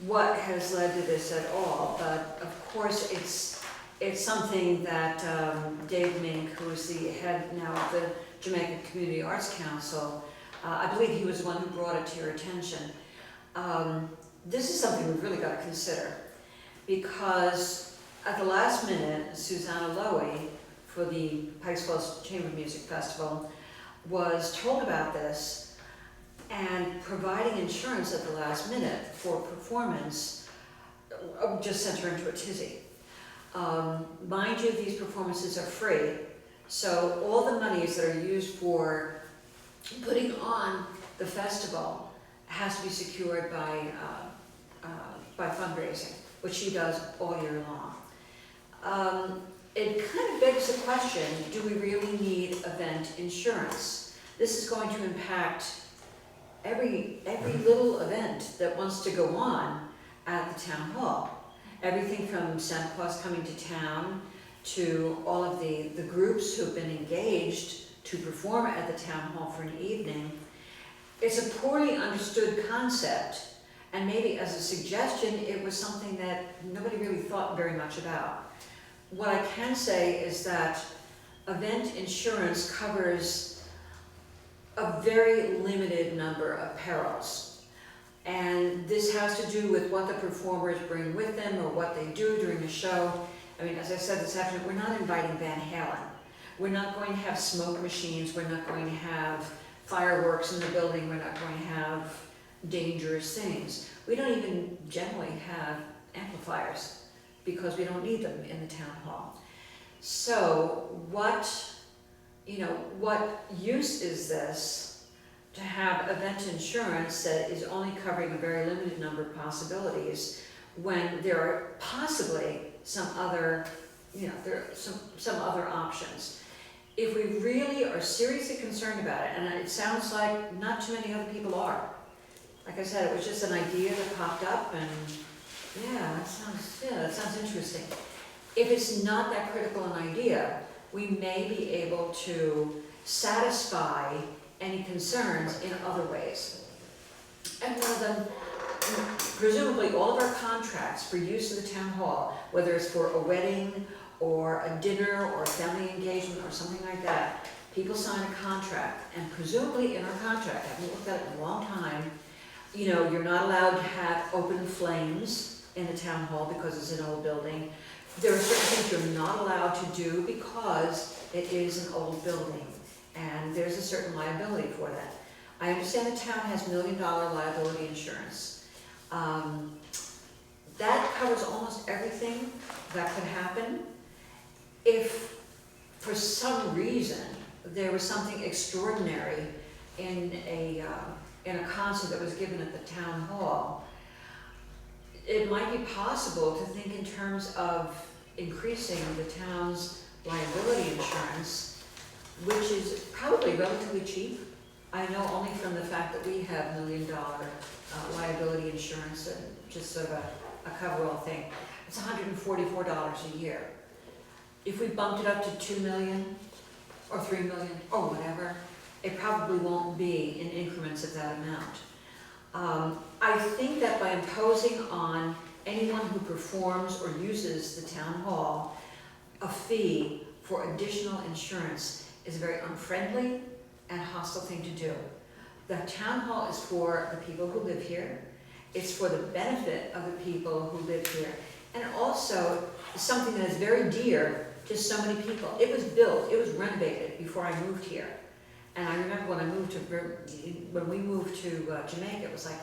what has led to this at all, but of course it's something that Dave Mink, who is the head now of the Jamaica Community Arts Council, I believe he was the one who brought it to your attention. This is something we've really got to consider, because at the last minute, Susanna Lowy for the Pikes Falls Chamber Music Festival was told about this, and providing insurance at the last minute for performance just sent her into a tizzy. Mind you, these performances are free, so all the monies that are used for putting on the festival has to be secured by fundraising, which she does all year long. It kind of begs the question, do we really need event insurance? This is going to impact every little event that wants to go on at the town hall. Everything from Santa Claus coming to town to all of the groups who have been engaged to perform at the town hall for an evening. It's a poorly understood concept, and maybe as a suggestion, it was something that nobody really thought very much about. What I can say is that event insurance covers a very limited number of perils. And this has to do with what the performers bring with them or what they do during the show. I mean, as I said this afternoon, we're not inviting Van Halen. We're not going to have smoke machines. We're not going to have fireworks in the building. We're not going to have dangerous things. We don't even generally have amplifiers because we don't need them in the town hall. So what use is this to have event insurance that is only covering a very limited number of possibilities when there are possibly some other, there are some other options? If we really are seriously concerned about it, and it sounds like not too many other people are. Like I said, it was just an idea that popped up, and Yeah, that sounds interesting. If it's not that critical an idea, we may be able to satisfy any concerns in other ways. And one of them, presumably all of our contracts for use of the town hall, whether it's for a wedding or a dinner or a family engagement or something like that, people sign a contract, and presumably in our contract, I haven't looked at it in a long time, you know, you're not allowed to have open flames in the town hall because it's an old building. There are certain things you're not allowed to do because it is an old building, and there's a certain liability for that. I understand the town has $1 million liability insurance. That covers almost everything that could happen. If for some reason there was something extraordinary in a concert that was given at the town hall, it might be possible to think in terms of increasing the town's liability insurance, which is probably relatively cheap. I know only from the fact that we have $1 million liability insurance, and just sort of a coverall thing. It's $144 a year. If we bumped it up to 2 million or 3 million or whatever, it probably won't be in increments of that amount. I think that by imposing on anyone who performs or uses the town hall a fee for additional insurance is a very unfriendly and hostile thing to do. The town hall is for the people who live here. It's for the benefit of the people who live here. And also something that is very dear to so many people. It was built, it was renovated before I moved here. And I remember when we moved to Jamaica, it was like,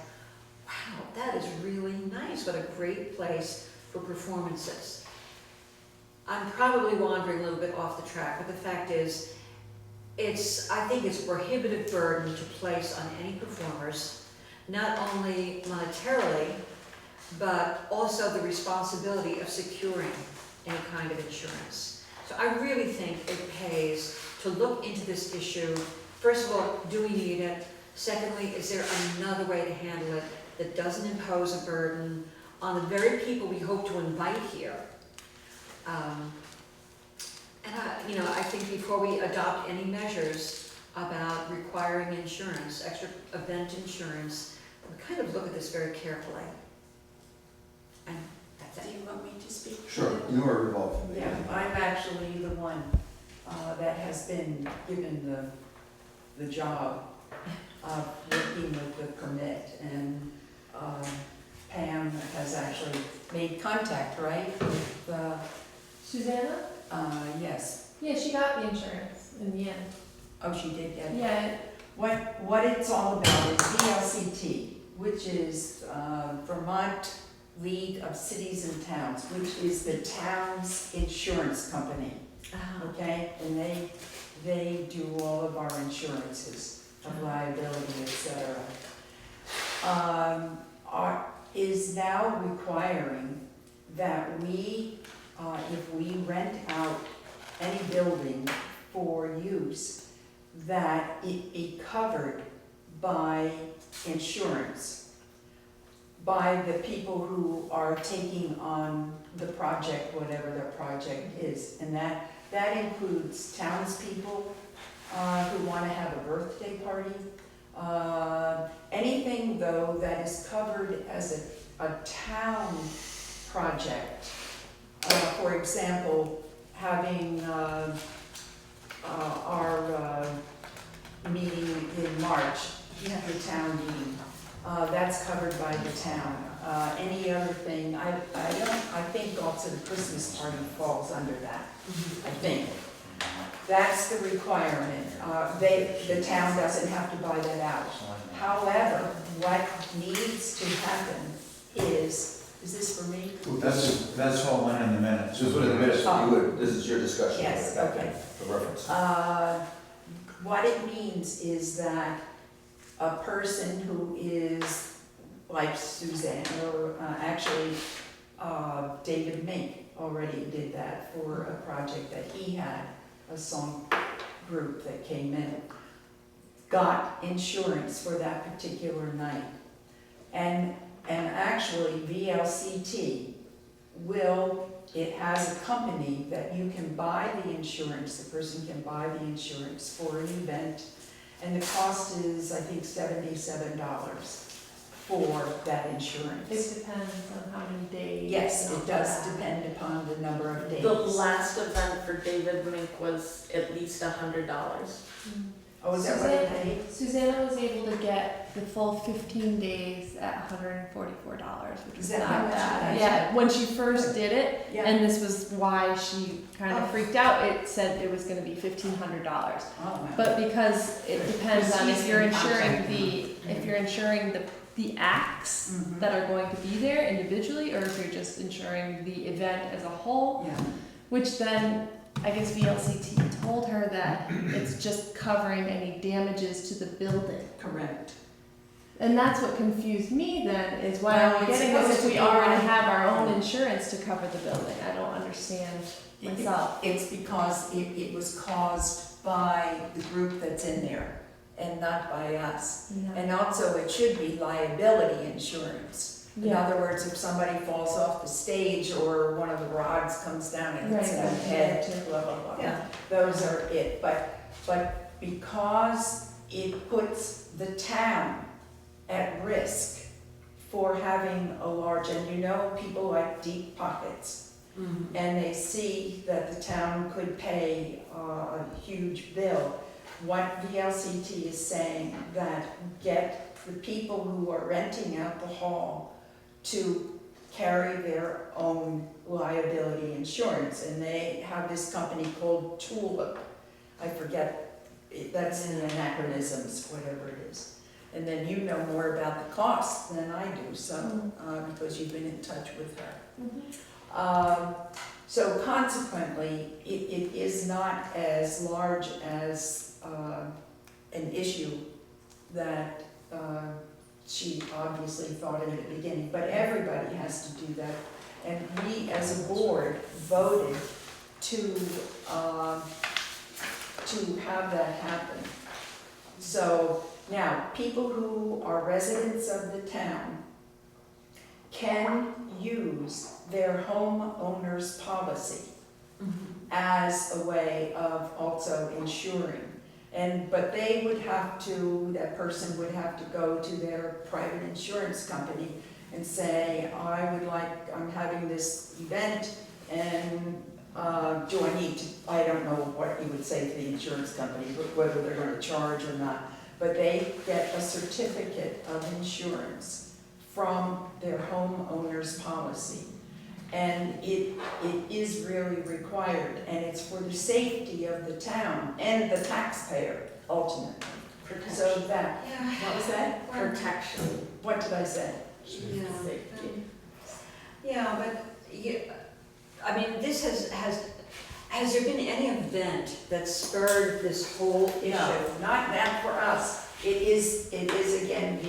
wow, that is really nice. What a great place for performances. I'm probably wandering a little bit off the track, but the fact is, I think it's a prohibitive burden to place on any performers, not only monetarily, but also the responsibility of securing any kind of insurance. So I really think it pays to look into this issue. First of all, do we need it? Secondly, is there another way to handle it that doesn't impose a burden on the very people we hope to invite here? I think before we adopt any measures about requiring insurance, extra event insurance, we kind of look at this very carefully. And that's Do it. you want me to speak? Sure, you are involved in the. Yeah, I'm actually the one that has been given the job of working with the permit, and Pam has actually made contact, right, with, Susanna? yes. Yeah, she got the insurance in the end. Oh, she did get it. Yeah, What it's all about is VLCT, which is Vermont League of Cities and Towns, which is the town's insurance company, okay? And they do all of our insurances of liability, et cetera. Is now requiring that we, if we rent out any building for use, that it be covered by insurance, by the people who are taking on the project, whatever their project is. And that includes townspeople who want to have a birthday party. Anything, though, that is covered as a town project. For example, having our meeting in March, the town meeting, that's covered by the town. Any other thing, I think also the Christmas party falls under that, I think. That's the requirement. The town doesn't have to buy that out. However, what needs to happen is this for me? That's what went in the minutes. Just put in the minutes, you would, this is your discussion. Yes, about okay. The reference. What it means is that a person who is like Suzanne, or actually David Mink already did that for a project that he had, a song group that came in, got insurance for that particular night. And And actually, VLCT it has a company that you can buy the insurance, the person can buy the insurance for an event, and the cost is, I think, $77 for that insurance. It depends on how many days. Yes, and it all does that. depend upon the number of days. The last event for David Mink was at least $100. Mm. Oh, is that what it paid? Susanna was able to get the full 15 days at $144, which Is was that how not much bad. it is? Yeah, when she first did it, Yeah. and this was why she kind Oh. of freaked out, it said it was gonna be $1,500. Oh, wow. But because it depends on if you're insuring Mhm. if you're insuring the acts Mhm. that are going to be there individually, or if you're just insuring the event as a whole, Yeah. which then, I guess VLCT told her that it's just covering any damages to the building. Correct. And that's what confused me then, is why Well, are we it's getting this supposed if to we be already one- have our own insurance to cover the building? I don't understand myself. It's because it was caused by the group that's in there and not by us. Yeah. And also, it should be liability insurance. In Yeah. other words, if somebody falls off the stage or one of the rods comes down and hits Right, their that's head, it. blah, blah, blah. Yeah. Those are it, but because it puts the town at risk for having a large, and you know, people like deep pockets, Mhm. and they see that the town could pay a huge bill. What VLCT is saying, that get the people who are renting out the hall to carry their own liability insurance, and they have this company called Tulip. I forget, that's in the anachronisms, whatever it is. And then you know more about the cost than I do, so, because you've been in touch with her. Mhm. So consequently, it is not as large as an issue that she obviously thought in the beginning, but everybody has to do that. And we, as a board, voted to have that happen. So now, people who are residents of the town can use their homeowner's policy as a way of also insuring. But they would have to, that person would have to go to their private insurance company and say, I'm having this event, and do I need to, I don't know what you would say to the insurance company, whether they're gonna charge or not, but they get a certificate of insurance from their homeowner's policy. And it is really required, and it's for the safety of the town and the taxpayer ultimately. So Protection. that, Yeah. what was that? Protection. What did I say? Yeah. Safety. Yeah, but I mean, this has there been any event that spurred this whole issue? No, not that for us. It is again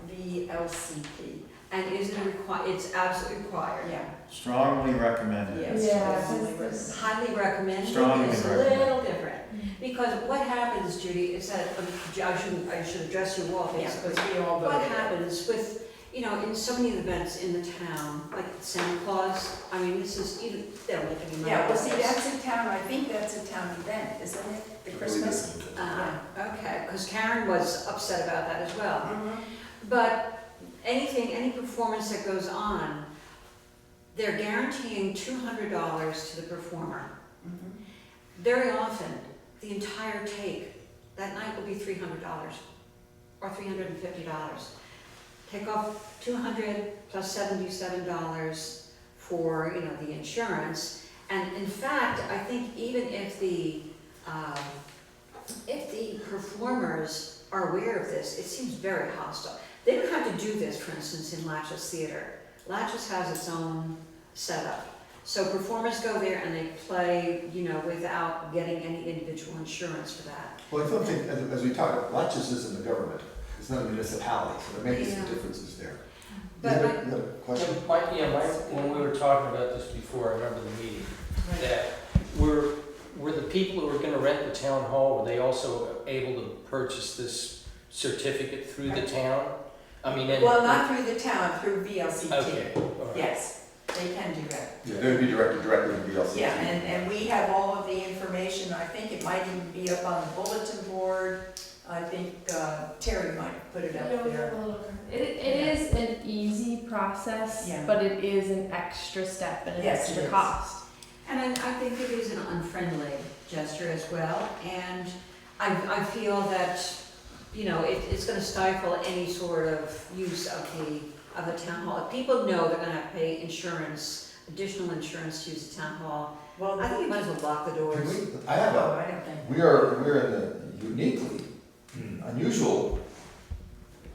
VLCT. And is it it's absolutely required? Yeah, Strongly recommended. yes. Yeah, definitely because this- Highly recommended, Strongly it's a recommended. little different. Because what happens, Judy, is that, I should address you all, Yeah, basically. because we all What voted. happens with, in so many events in the town, like Santa Claus, I mean, this is, they don't make any money. Yeah, well, out see, of this. that's a town, I think that's a town event, isn't it? The Christmas? Okay, because Karen was upset about that as well. Mhm. But any performance that goes on, they're guaranteeing $200 to the performer. Mhm. Very often, the entire take, that night will be $300 or $350. Take off $200 plus $77 for, the insurance. And in fact, I think even if the performers are aware of this, it seems very hostile. They don't have to do this, for instance, in Latches Theater. Latches has its own setup. So performers go there and they play, without getting any individual insurance for that. Well, I don't think, as we talked, Latches isn't the government, it's not a municipality, so there may be some Yeah. differences there. But You my- had a question? When we were talking about this before, I remember the meeting, that were the people who were gonna rent the town hall, were they also able to purchase this certificate through the town? I mean, and. Well, not through the town, through VLCT. Okay, all right. Yes, they can do that. Yeah, they would be directed directly to VLCT. Yeah, and we have all of the information, I think it might even be up on the bulletin board. I think Terry might have put it up there. It is an easy process, Yeah. but it is an extra step and an Yes, it extra is. cost. And I think it is an unfriendly gesture as well, and I feel that, you know, it's gonna stifle any sort of use of the town hall. If people know they're gonna have to pay insurance, additional insurance to use the town hall, Well, I think you might as well lock the Can doors. we, I have no, a, I don't think. we're in a uniquely unusual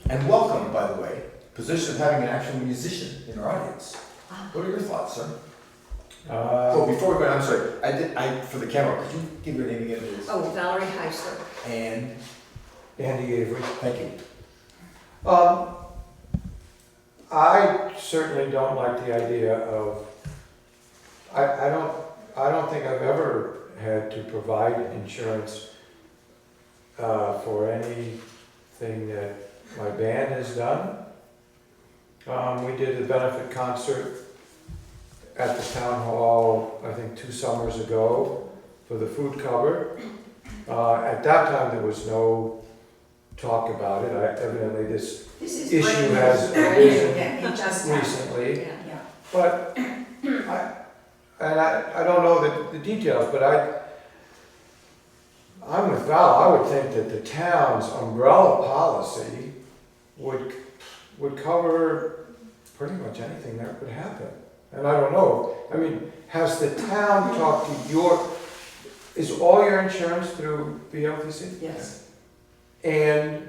and welcome, by the way, position of having an actual musician in our audience. What are your thoughts, sir? Oh, before we go, I'm sorry, for the camera, could you give your name again, please? Oh, Valerie Heisler. And, Andy Avery. thank you. I certainly don't like the idea of, I don't think I've ever had to provide insurance for anything that my band has done. We did a benefit concert at the town hall, I think 2 summers ago, for the food cupboard. At that time, there was no talk about it. Evidently, this This is issue brand new. has Brand new. arisen Yeah, it just happened. recently. Yeah. Yeah. But I don't know the details, but I'm with Val. I would think that the town's umbrella policy would cover pretty much anything that could happen. And I don't know. I mean, has the town talked to is all your insurance through BLTC? Yes. And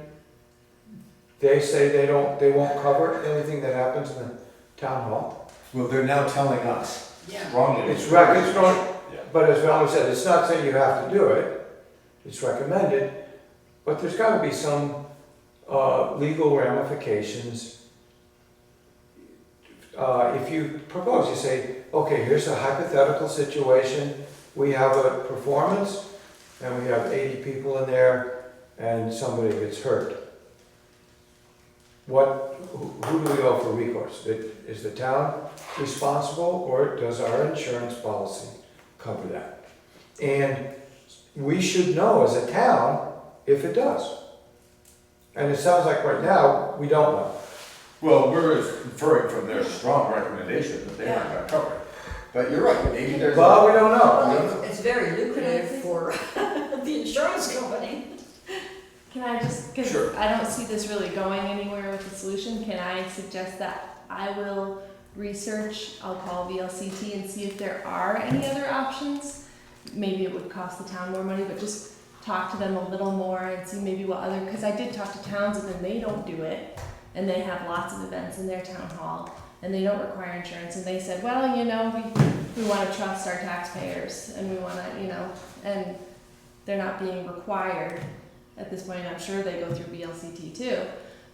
they say they won't cover anything that happens in the town hall? Well, they're now telling us Yeah. strongly. It's wrong, but as Valerie said, it's not saying you have to do it, it's recommended, but there's gotta be some, legal ramifications. If you propose, you say, okay, here's a hypothetical situation, we have a performance, and we have 80 people in there, and somebody gets hurt. Who do we go for recourse? Is the town responsible, or does our insurance policy cover that? And we should know as a town if it does. And it sounds like right now, we don't know. Well, we're inferring from their strong recommendation that they're not gonna cover it. But you're right, maybe there's. Well, we don't know. Well, it's very lucrative for the insurance company. Can I just, because Sure. I don't see this really going anywhere with the solution, can I suggest that I will research, I'll call VLCT and see if there are any other options? Maybe it would cost the town more money, but just talk to them a little more and see maybe what other, because I did talk to towns and then they don't do it. And they have lots of events in their town hall and they don't require insurance. And they said, well, you know, we want to trust our taxpayers and we want to, you know, and they're not being required at this point. I'm sure they go through BLCT too.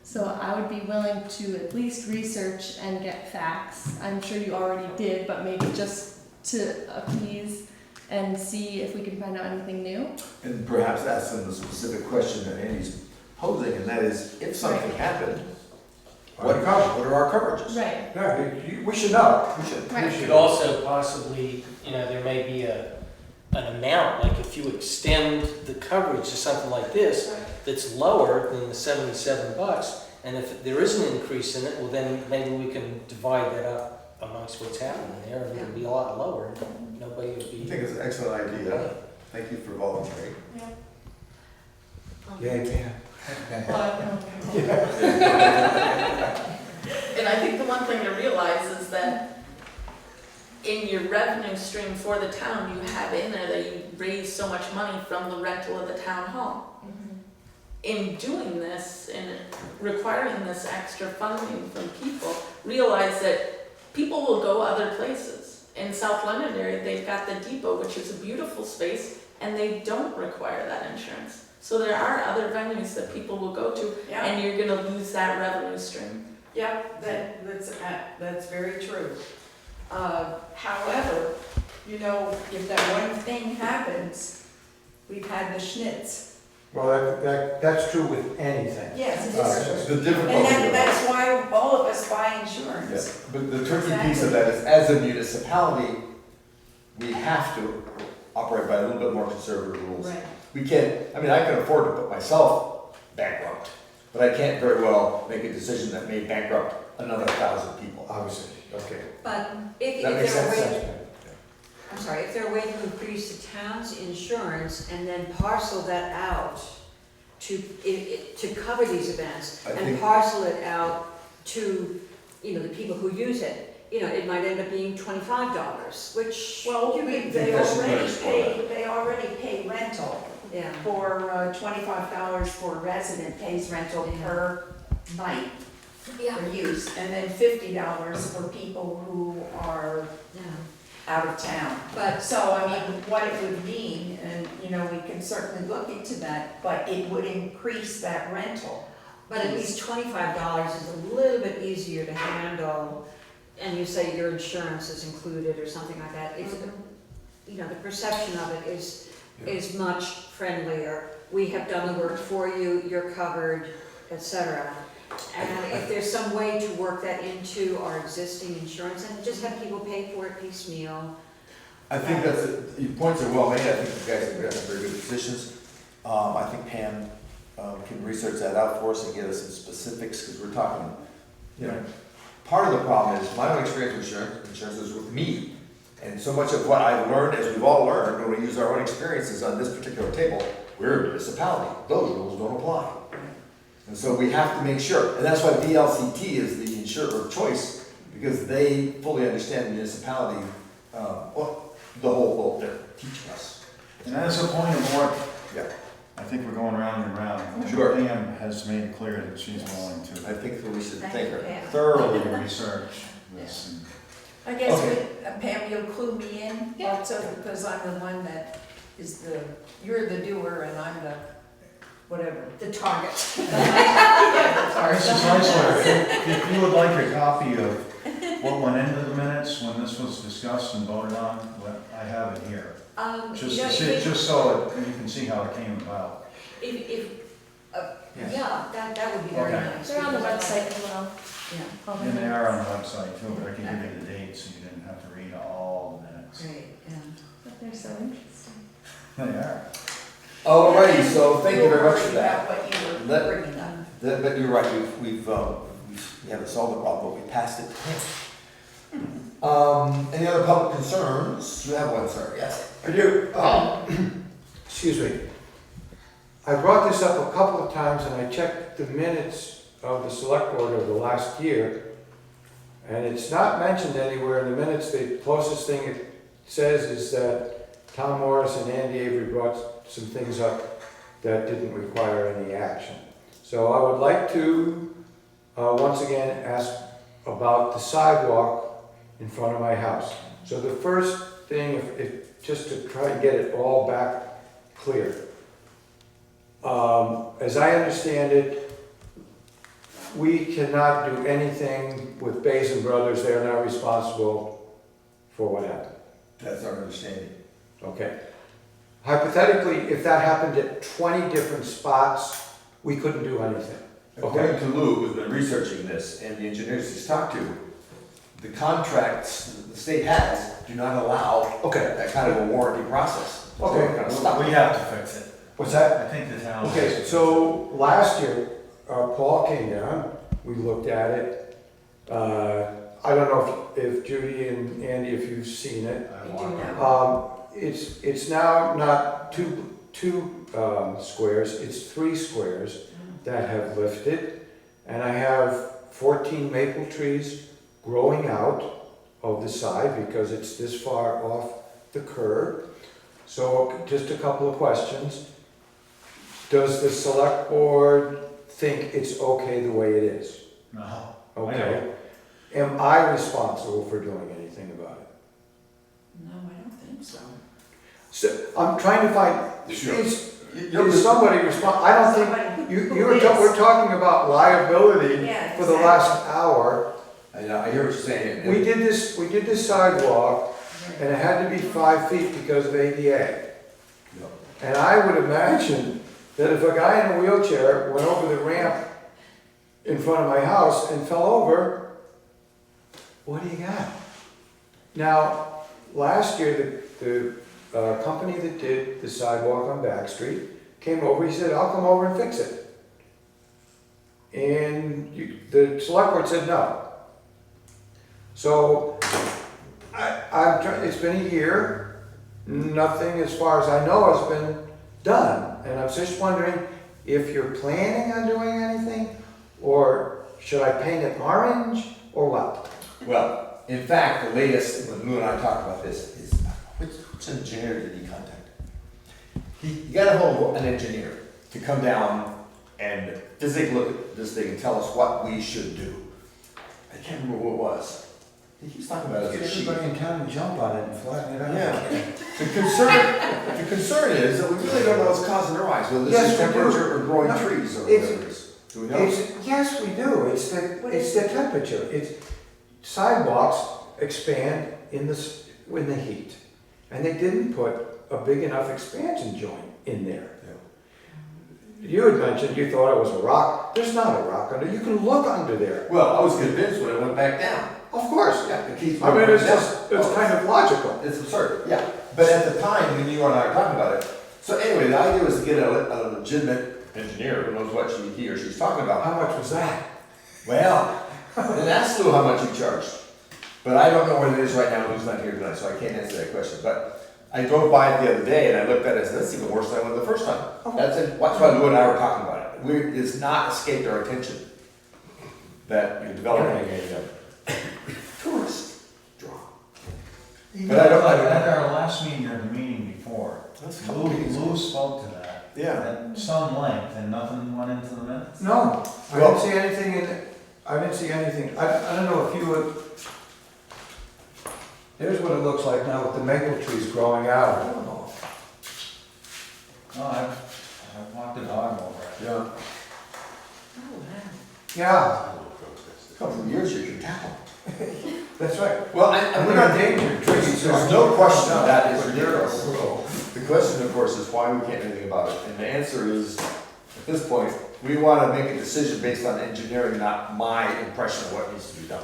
So I would be willing to at least research and get facts. I'm sure you already did, but maybe just to appease and see if we can find out anything new. And perhaps ask them the specific question that Andy's posing, and that is, if something Right. happened, what are our coverages? Right. Yeah, we should know. We should. Right. We should also possibly, you know, there may be an amount, like if you extend the coverage to something like this, that's lower than the $77, and if there is an increase in it, well then maybe we can divide that up amongst what's happening there, and it'll be a lot lower, nobody would I be. think it's an excellent idea. Thank you for volunteering. Yeah, you can. And I think the one thing to realize is that in your revenue stream for the town, you have in there that you raise so much money from the rental of the town hall. In doing this and requiring this extra funding from people, realize that people will go other places. In South Londonderry, they've got the depot, which is a beautiful space, and they don't require that insurance. So there are other venues that people will go to, Yeah, and you're gonna lose that revenue stream. yeah, that's very true. However, you know, if that one thing happens, we've had the schnitz. Well, that's true with anything. Yes, it is. The difficulty. And that's why all of us buy insurance. Yes, but the tricky piece of that is, as a municipality, we have to operate by a little bit more conservative rules. Right. We can't, I mean, I can afford to put myself bankrupt, but I can't very well make a decision that may bankrupt another 1,000 people. Obviously, okay. But if That makes there a sense. way, I'm sorry, if there a way to increase the town's insurance and then parcel that out to cover these events, I and think- parcel it out to, you know, the people who use it, you know, it might end up being $25, which, Well, you could- they already pay rental yeah. for $25 for a resident pays rental Yeah. per night Yeah. for use, and then $50 for people who are Yeah. out of town. But, So, I mean, what it would mean, and, you know, we can certainly look into that, but it would increase that rental. but at least $25 is a little bit easier to handle, and you say your insurance is included or something like that. It's, you know, the perception of it is much friendlier. We have done the work for you, you're covered, etc. And if there's some way to work that into our existing insurance and just have people pay for it piecemeal. I think your points are well made. I think you guys are in very good positions. I think Pam can research that out for us and get us some specifics, because we're talking, you know, part of the problem is, my own experience with insurance is with me. And so much of what I've learned, as we've all learned, when we use our own experiences on this particular table, we're a municipality. Those rules don't apply. And so we have to make sure, and that's why VLCT is the insurer of choice, because they fully understand the municipality, the whole boat they're teaching us. And as a point of order, Yeah, I think we're going round and round. Sure. Pam has made it clear that she's willing I to think that we should thank her. thoroughly research this. I guess, Okay. Pam, you'll clue me in Yeah. also, because I'm the one that is you're the doer and I'm the, whatever, the target. Mrs. Heisler, if you would like a copy of what went into the minutes when this was discussed and voted on, I have it here. Just You know, to see, just so that you can see how it came about. Yeah, that would be very Okay. nice. They're on the because I like- website as well. Yeah, And they are on the website too, but I can give you the dates so you didn't have to read all the minutes. great, yeah. But they're so interesting. They are. Alrighty, so thank you very much for Worry that. about what you were Let- bringing up. But you're right, we haven't solved the problem, but we passed it. Any other public concerns? You have one, sir, yes? I do, excuse me. I brought this up a couple of times and I checked the minutes of the select board of the last year. And it's not mentioned anywhere in the minutes. The closest thing it says is that Tom Morris and Andy Avery brought some things up that didn't require any action. So I would like to, once again, ask about the sidewalk in front of my house. So the first thing, if just to try and get it all back clear. As I understand it, we cannot do anything with Basin Brothers. They are not responsible for what happened. That's our understanding. Okay. Hypothetically, if that happened at 20 different spots, we couldn't do anything. According to Lou, who's been researching this, and the engineers he's talked to, the contracts the state has do not allow that kind of a warranty process. So we're kind of stuck. We have to fix it. What's that? I think the town. has to Okay, fix so last year, Paul came down, we looked at it. I don't know if Judy and Andy, if you've seen it. it. I You want do it. now. It's now not two squares, it's 3 squares that have lifted. And I have 14 maple trees growing out of the side because it's this far off the curb. So just a couple of questions. Does the select board think it's okay the way it is? No. Okay. Am I responsible for doing anything about it? No, I don't think so. So I'm trying to find, Sure. is somebody responsible? I don't think, Somebody you, who you were is. we're talking about liability Yeah, for the exactly. last hour. I know, I hear what you're saying. We did this sidewalk and it had to be 5 feet because of ADA. No. And I would imagine that if a guy in a wheelchair went over the ramp in front of my house and fell over, what do you got? Now, last year, the company that did the sidewalk on Back Street came over, he said, I'll come over and fix it. And the select board said no. So, it's been a year, nothing as far as I know has been done. And I'm just wondering if you're planning on doing anything, or should I paint it orange, or what? Well, in fact, the latest, when Lou and I talked about this, is which engineer did he contact? He got a hold of an engineer to come down and physically look at this thing and tell us what we should do. I can't remember who it was. He keeps talking about it as a sheet. Everybody in town to jump on it and flatten it out. Yeah. The concern is that we really don't know what's causing the rise, whether this Yes, is we do. temperature or growing No, trees or it's- whatever it is. Do we know? Yes, we do. It's the temperature. Sidewalks expand in the heat. And they didn't put a big enough expansion joint in there. You had mentioned you thought it was a rock. There's not a rock under. You can look under there. Well, I was convinced when it went back down. Of course. Yeah, it keeps I mean, going it's down. just, it's kind of logical. It's absurd, yeah. But at the time, when you and I were talking about it, so anyway, the idea was to get a legitimate engineer who knows what he or she's talking about. How much was that? Well, then ask Lou how much he charged. But I don't know what it is right now, Lou's not here tonight, so I can't answer that question. But I drove by it the other day and I looked at it and said, that's even worse than I went the first time. That's why Lou and I were talking about it. It's not escaped our attention that you're developing a tourist draw. But I don't, At our last meeting or the meeting before, That's a couple meetings ago. Lou spoke to that. Yeah. At some length, and nothing went into the minutes. No, I Well- didn't see anything in it. I didn't see anything. I don't know if you would. Here's what it looks like now with the maple trees growing I out. don't know. No, I've walked the dog over it. Yeah. Yeah, A couple of years you can tackle. that's right. Well, And we're they're not endangered trees. There's no question that is But ridiculous. they're- The question, of course, is why we can't do anything about it. And the answer is, at this point, we want to make a decision based on engineering, not my impression of what needs to be done.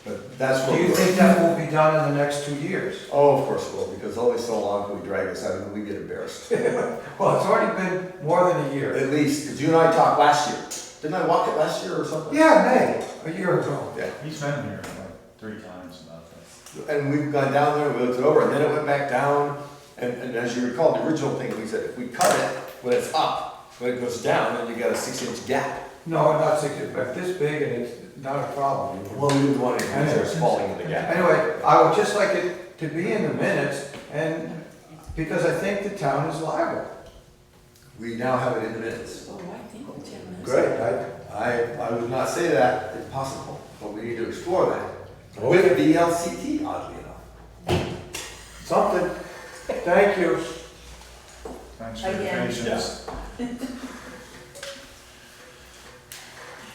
But that's what Do you we're. think that will be done in the next 2 years? Oh, of course it will, because only so long can we drag this out and we get embarrassed. Well, it's already been more than a year. At least, because you and I talked last year. Didn't I walk it last year or something? Yeah, May, a year ago. Yeah. He's been here like 3 times about this. And we've gone down there, we looked it over, and then it went back down. And as you recall, the original thing, we said, if we cut it when it's up, when it goes down, then you got a 6-inch gap. No, not 60, but this big and it's not a problem. Well, we didn't want any pictures falling in the gap. Anyway, I would just like it to be in the minutes, and, because I think the town is liable. We now have it in the minutes. Oh, I think it's in this. Great, I would not say that is possible, but we need to explore that. With the LCT, oddly enough. something, thank you. Thanks for your Again. patience.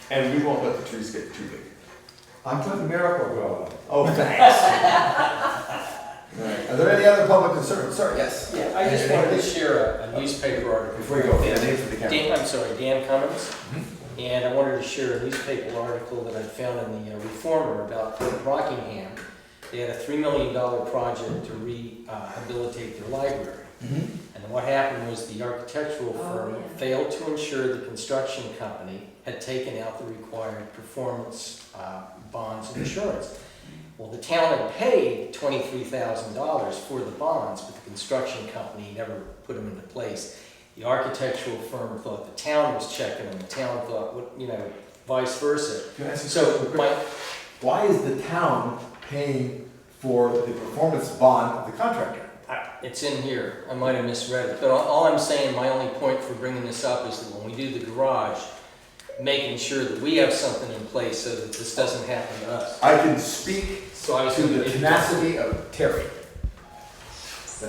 And we won't let the trees get too big. I'm putting Miracle Grow on. Oh, thanks. All right. Are there any other public concerns? Sir, yes. Yeah, I just wanted to share a newspaper article. Before you go, yeah, name for the camera. Dan, I'm sorry, Dan Cummins. And I wanted to share a newspaper article that I found in the Reformer about Rockingham. They had a $3 million project to rehabilitate their library. And what happened was the architectural firm failed to ensure the construction company had taken out the required performance bonds and insurance. Well, the town had paid $23,000 for the bonds, but the construction company never put them into place. The architectural firm thought the town was checking them, the town thought, vice versa. Can I ask you So something quick? Why is the town paying for the performance bond of the contractor? It's in here, I might have misread it, but all I'm saying, my only point for bringing this up is that when we do the garage, making sure that we have something in place so that this doesn't happen to us. I can speak So I was to the thinking, tenacity of Terry.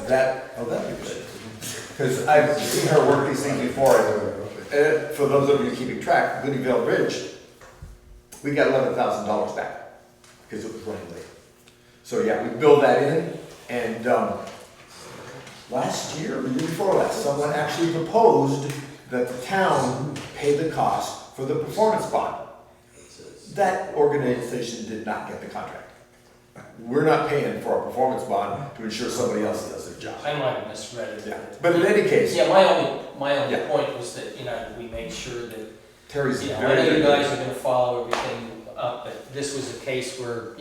That'd be good. Because I've seen her work these things before. And for those of you keeping track, Goodyearville Bridge, we got $11,000 back because it was running late. So yeah, we build that in, and like last year, or the year before last, someone actually proposed that the town pay the cost for the performance bond. That organization did not get the contract. We're not paying for a performance bond to ensure somebody else does their job. I might have misread it. Yeah, but in any case, Yeah, my only Yeah. point was that, we made sure that, Terry's I very know you good. guys are gonna follow everything up, but this was a case where,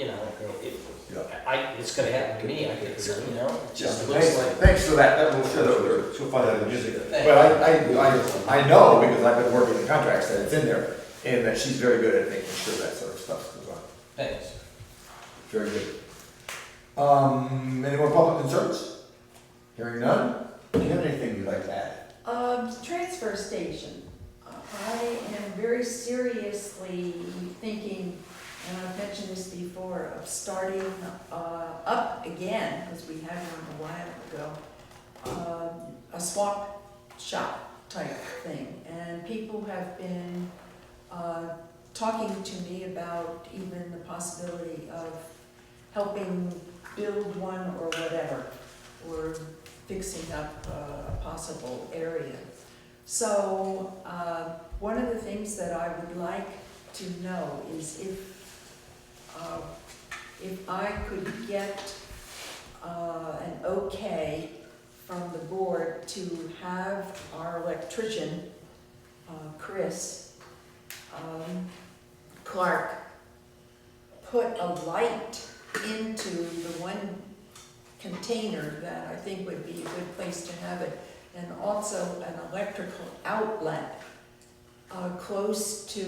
it's gonna happen to me, I think, it just looks like. Thanks for that, that will show that, she'll find out in the music. Thank But I know, because I've been working the contracts, that it's in there, and that she's very good at making sure that sort of stuff goes on. Thanks. Very good. Any more public concerns? Hearing none? Do you have anything you'd like to add? Transfer station. I am very seriously thinking, and I've mentioned this before, of starting up again, because we had one a while ago, a swap shop type thing. And people have been talking to me about even the possibility of helping build one or whatever, or fixing up a possible area. So one of the things that I would like to know is if I could get an okay from the board to have our electrician, Chris Clark, put a light into the one container that I think would be a good place to have it, and also an electrical outlet close to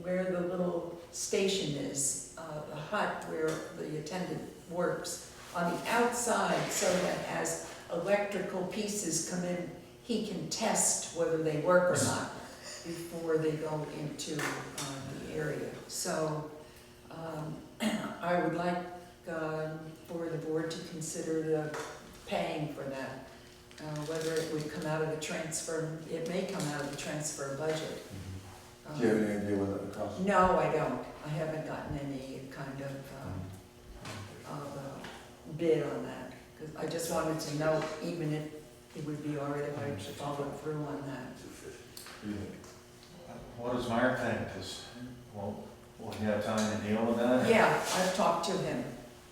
where the little station is, the hut where the attendant works, on the outside, so that as electrical pieces come in, he can test whether they work or not before they go into the area. So I would like for the board to consider paying for that. Whether it would come out of the transfer, it may come out of the transfer budget. Do you have any idea what that would cost? No, I don't. I haven't gotten any kind of bid on that. 'Cause I just wanted to know even if it would be all right if I followed through on that. What does Mark think? Will he have time to deal with that? Yeah, I've talked to him,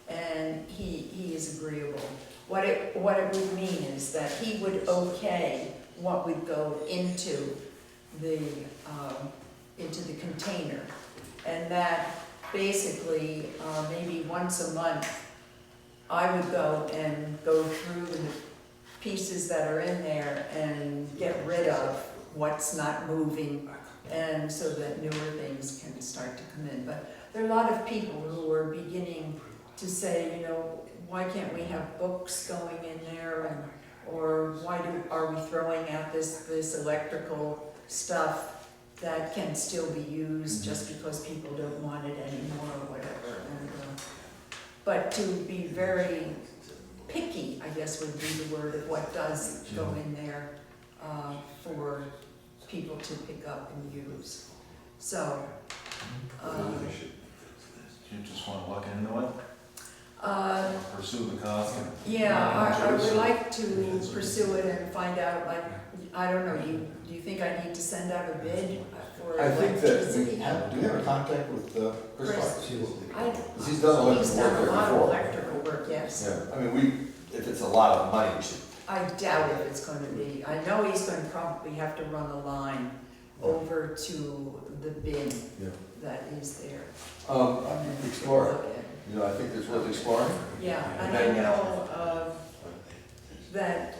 and he is agreeable. What it would mean is that he would okay what would go into the container, and that basically, maybe once a month, I would go through the pieces that are in there and get rid of what's not moving, and so that newer things can start to come in. But there are a lot of people who are beginning to say, why can't we have books going in there, or why are we throwing out this electrical stuff that can still be used just because people don't want it anymore or whatever. And, but to be very picky, I guess would be the word, of what does go in there for people to pick up and use. So, You just want to look into it? Pursue the cost? yeah, I would like to pursue it and find out, I don't know, do you think I need to send out a bid for I think that electricity? do we have a contact with Chris Chris. Clark? He's done He's electrical done work a there lot of before. electrical work, yes. Yeah, I mean, if it's a lot of money, we should. I doubt if it's going to be. I know he's going to probably have to run a line over to the bin Yeah. that is there. Um, And then explore it. look at- I think it's worth exploring. Yeah, and I know that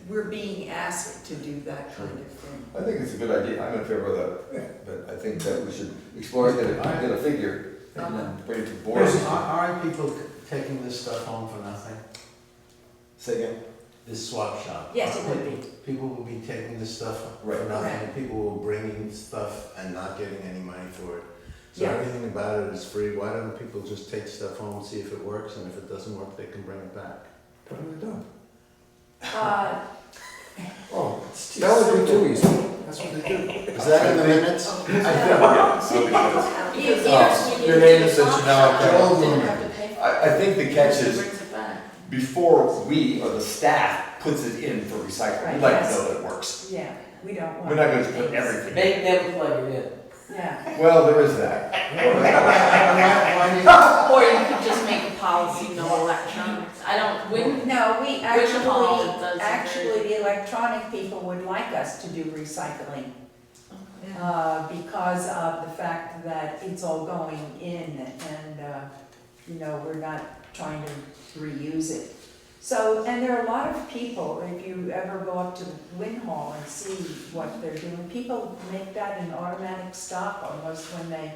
we're being asked to do that kind of thing. I think it's a good idea. I'm in favor of that, but I think that we should explore it, get a figure, and then bring it to the board. Aren't people taking this stuff home for nothing? Say again? This swap shop? Yes, it would be. People will be taking this stuff for Right. nothing, Correct. and people will bring stuff and not getting any money for it. So Yeah. everything about it is free. Why don't people just take stuff home and see if it works, and if it doesn't work, they can bring it back? Totally done. Oh, that would be too easy. That's what they do. Is that in the minutes? Your name is such a now. Didn't have to pay for it. I think the catch He is, brings it back. before we or the staff puts it in for recycling. We'd like to know that it works. Yeah, we don't want. We're not gonna just put things- everything in. Make them plug it in. Yeah, Well, there is that. Or you could just make a policy, no electronics. I don't, no, we hall does it actually, the electronic people would like us to do recycling. Because of the fact that it's all going in and, we're not trying to reuse it. So, and there are a lot of people, if you ever go up to Windham Hall and see what they're doing, people make that an automatic stop almost when they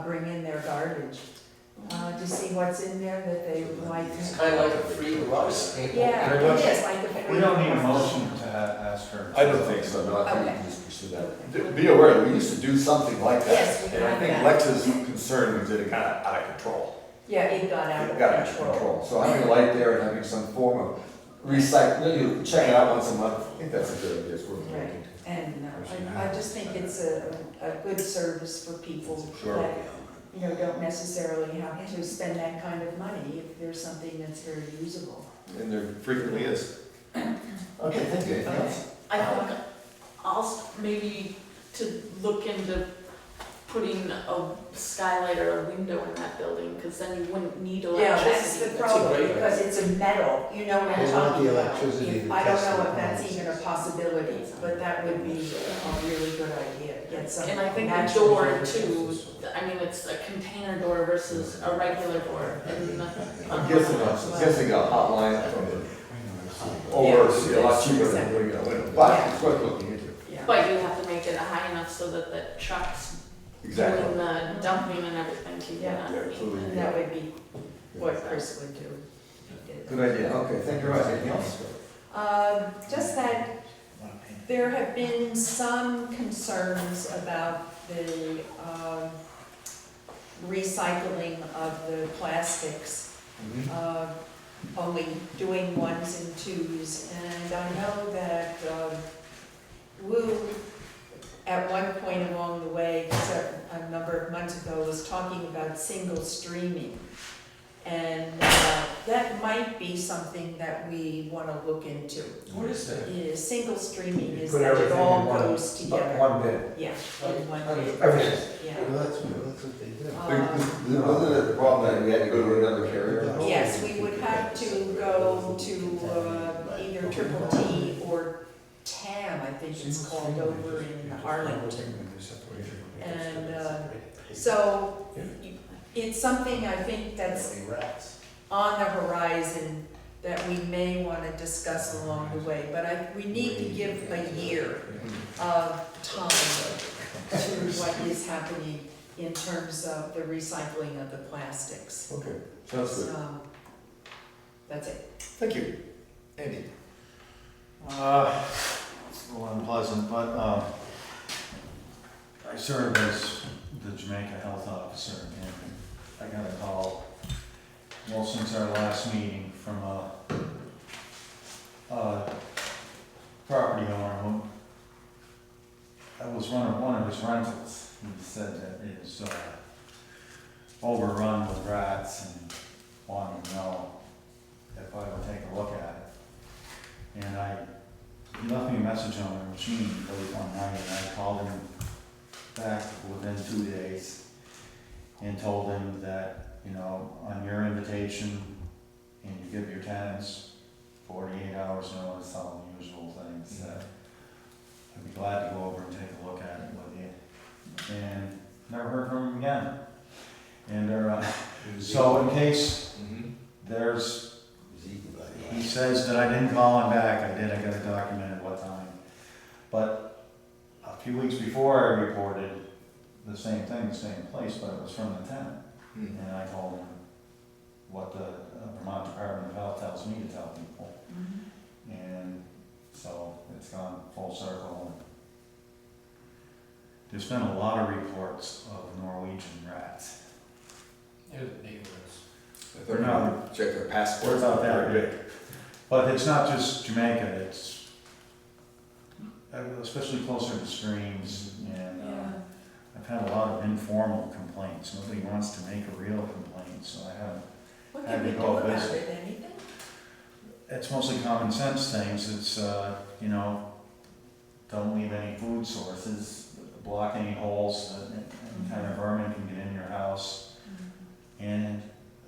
bring in their garbage. To see what's in there that they would like. It's kind of like a free rush. Yeah, it is like a free. We don't need a motion to ask her. I don't think so, no, I think we Okay. can just pursue that. Be aware, we used to do something like that. Yes, we And I have think that. Lex's concern was that it got out of control. Yeah, it got out It got out of of control. control. So having a light there and having some form of recycling, you check it out once a month, I think that's a good idea, it's worth looking Right. into. And I just think it's a good service for people Sure. that, don't necessarily have to spend that kind of money if there's something that's very usable. And there frequently is. Okay, thank you. Anything else? I think also maybe to look into putting a skylight or a window in that building, because then you wouldn't need Yeah, electricity. that's the That's a problem, great because it's a metal, you know what I'm They want talking the about. electricity to I don't test know the if that's lines. even a possibility, but that would be a really good idea, get some. And I think the natural door heat. too, I mean, it's a container door versus a regular door, and. I'm guessing a hotline from the, over, would be a lot cheaper than putting it in a window, but it's worth looking into. Yeah. But you have to make it high enough so that the trucks Exactly. doing the dumping and everything can get Yeah. underneath. absolutely. And that would be what Chris would do. Good idea, okay, thank you very much. Anything else? Just that there have been some concerns about the recycling of the plastics, only doing ones and twos. And I know that Wu, at one point along the way, a number of months ago, was talking about single streaming. And that might be something that we want to look into. What is that? Is single streaming is Put that it everything all in one- goes together. One bin. Yeah, in one bin, Everything. yeah. Well, that's what they do. Wasn't it the problem that we had to go to another carrier? Yes, we would have to go to either Triple T or TAM, I think it's called, over in Arlington. And so it's something I think that's on the horizon that we may want to discuss along the way. But we need to give a year of time to what is happening in terms of the recycling of the plastics. Okay, sounds good. So, that's it. Thank you. Andy? It's a little unpleasant, but I serve as the Jamaica Health Officer, and I got a call, well, since our last meeting, from a property owner who, that was one of his rentals. He said that it is overrun with rats and wanted to know if I would take a look at it. And he left me a message on the machine late one night, and I called him back within 2 days and told him that, on your invitation, and you give your tenants 48 hours notice, all the usual things, that I'd be glad to go over and take a look at it with you. And never heard from him again. And so in case there's, he says that I didn't call him back, I did, I got it documented what time. But a few weeks before I reported the same thing, the same place, but it was from the tenant. And I told him what the Vermont Department of Health tells me to tell people. And so it's gone full circle. There's been a lot of reports of Norwegian rats. They're the big ones. They're not, check their passports. They're not that big. But it's not just Jamaica, it's especially closer to streams, and I've had a lot of informal complaints. Nobody wants to make a real complaint, so I haven't. What Had can we to do go about visit. it, anything? it's mostly common sense things. It's, you know, don't leave any food sources, block any holes, that any kind of vermin can get in your house. And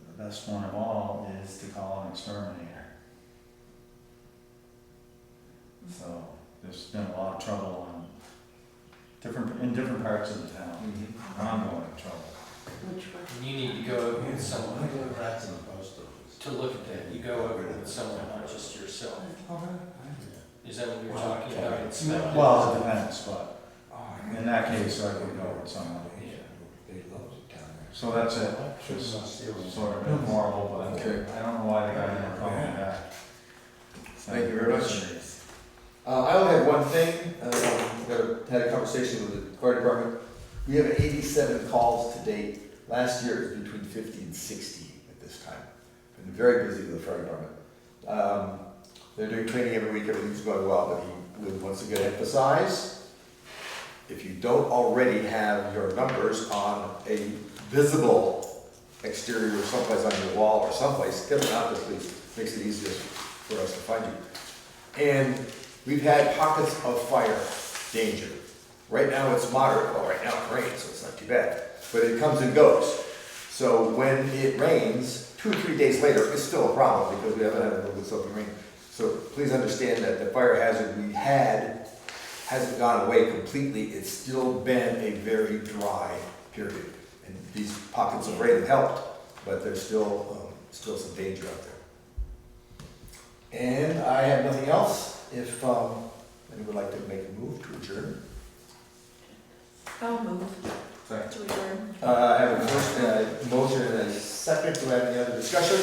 the best one of all is to call an exterminator. So there's been a lot of trouble on in different parts of the town, ongoing trouble. Which one? You need to go over with someone Rats in the post office. to look at that. You go over with someone, not just yourself. Is that what you're talking about? Inspecting? Well, it depends, but in that case, I would go with someone. So that's it, just sort of horrible, but Okay. I don't know why the guy didn't call me back. Thank you very much. I only have one thing, had a conversation with the fire department. We have 87 calls to date. Last year it was between 50 and 60 at this time. Been very busy with the fire department. They're doing training every week, everything's going well, but he would once again emphasize, if you don't already have your numbers on a visible exterior someplace on your wall or someplace, get them out there please, makes it easier for us to find you. And we've had pockets of fire danger. Right now it's moderate, well right now it rains, so it's not too bad, but it comes and goes. So when it rains, 2 or 3 days later, it's still a problem because we haven't had a little bit of soaking rain. So please understand that the fire hazard we had hasn't gone away completely, it's still been a very dry period. And these pockets of rain have helped, but there's still some danger out there. And I have nothing else. If anyone would like to make a move to adjourn. I'll move Second. to adjourn. I have a first motion and a second. Do we have any other discussion?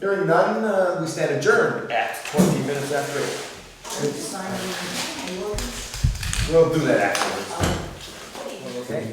Hearing none, we stand adjourned at 20 minutes after 8. Signing. We'll do that afterwards. Okay.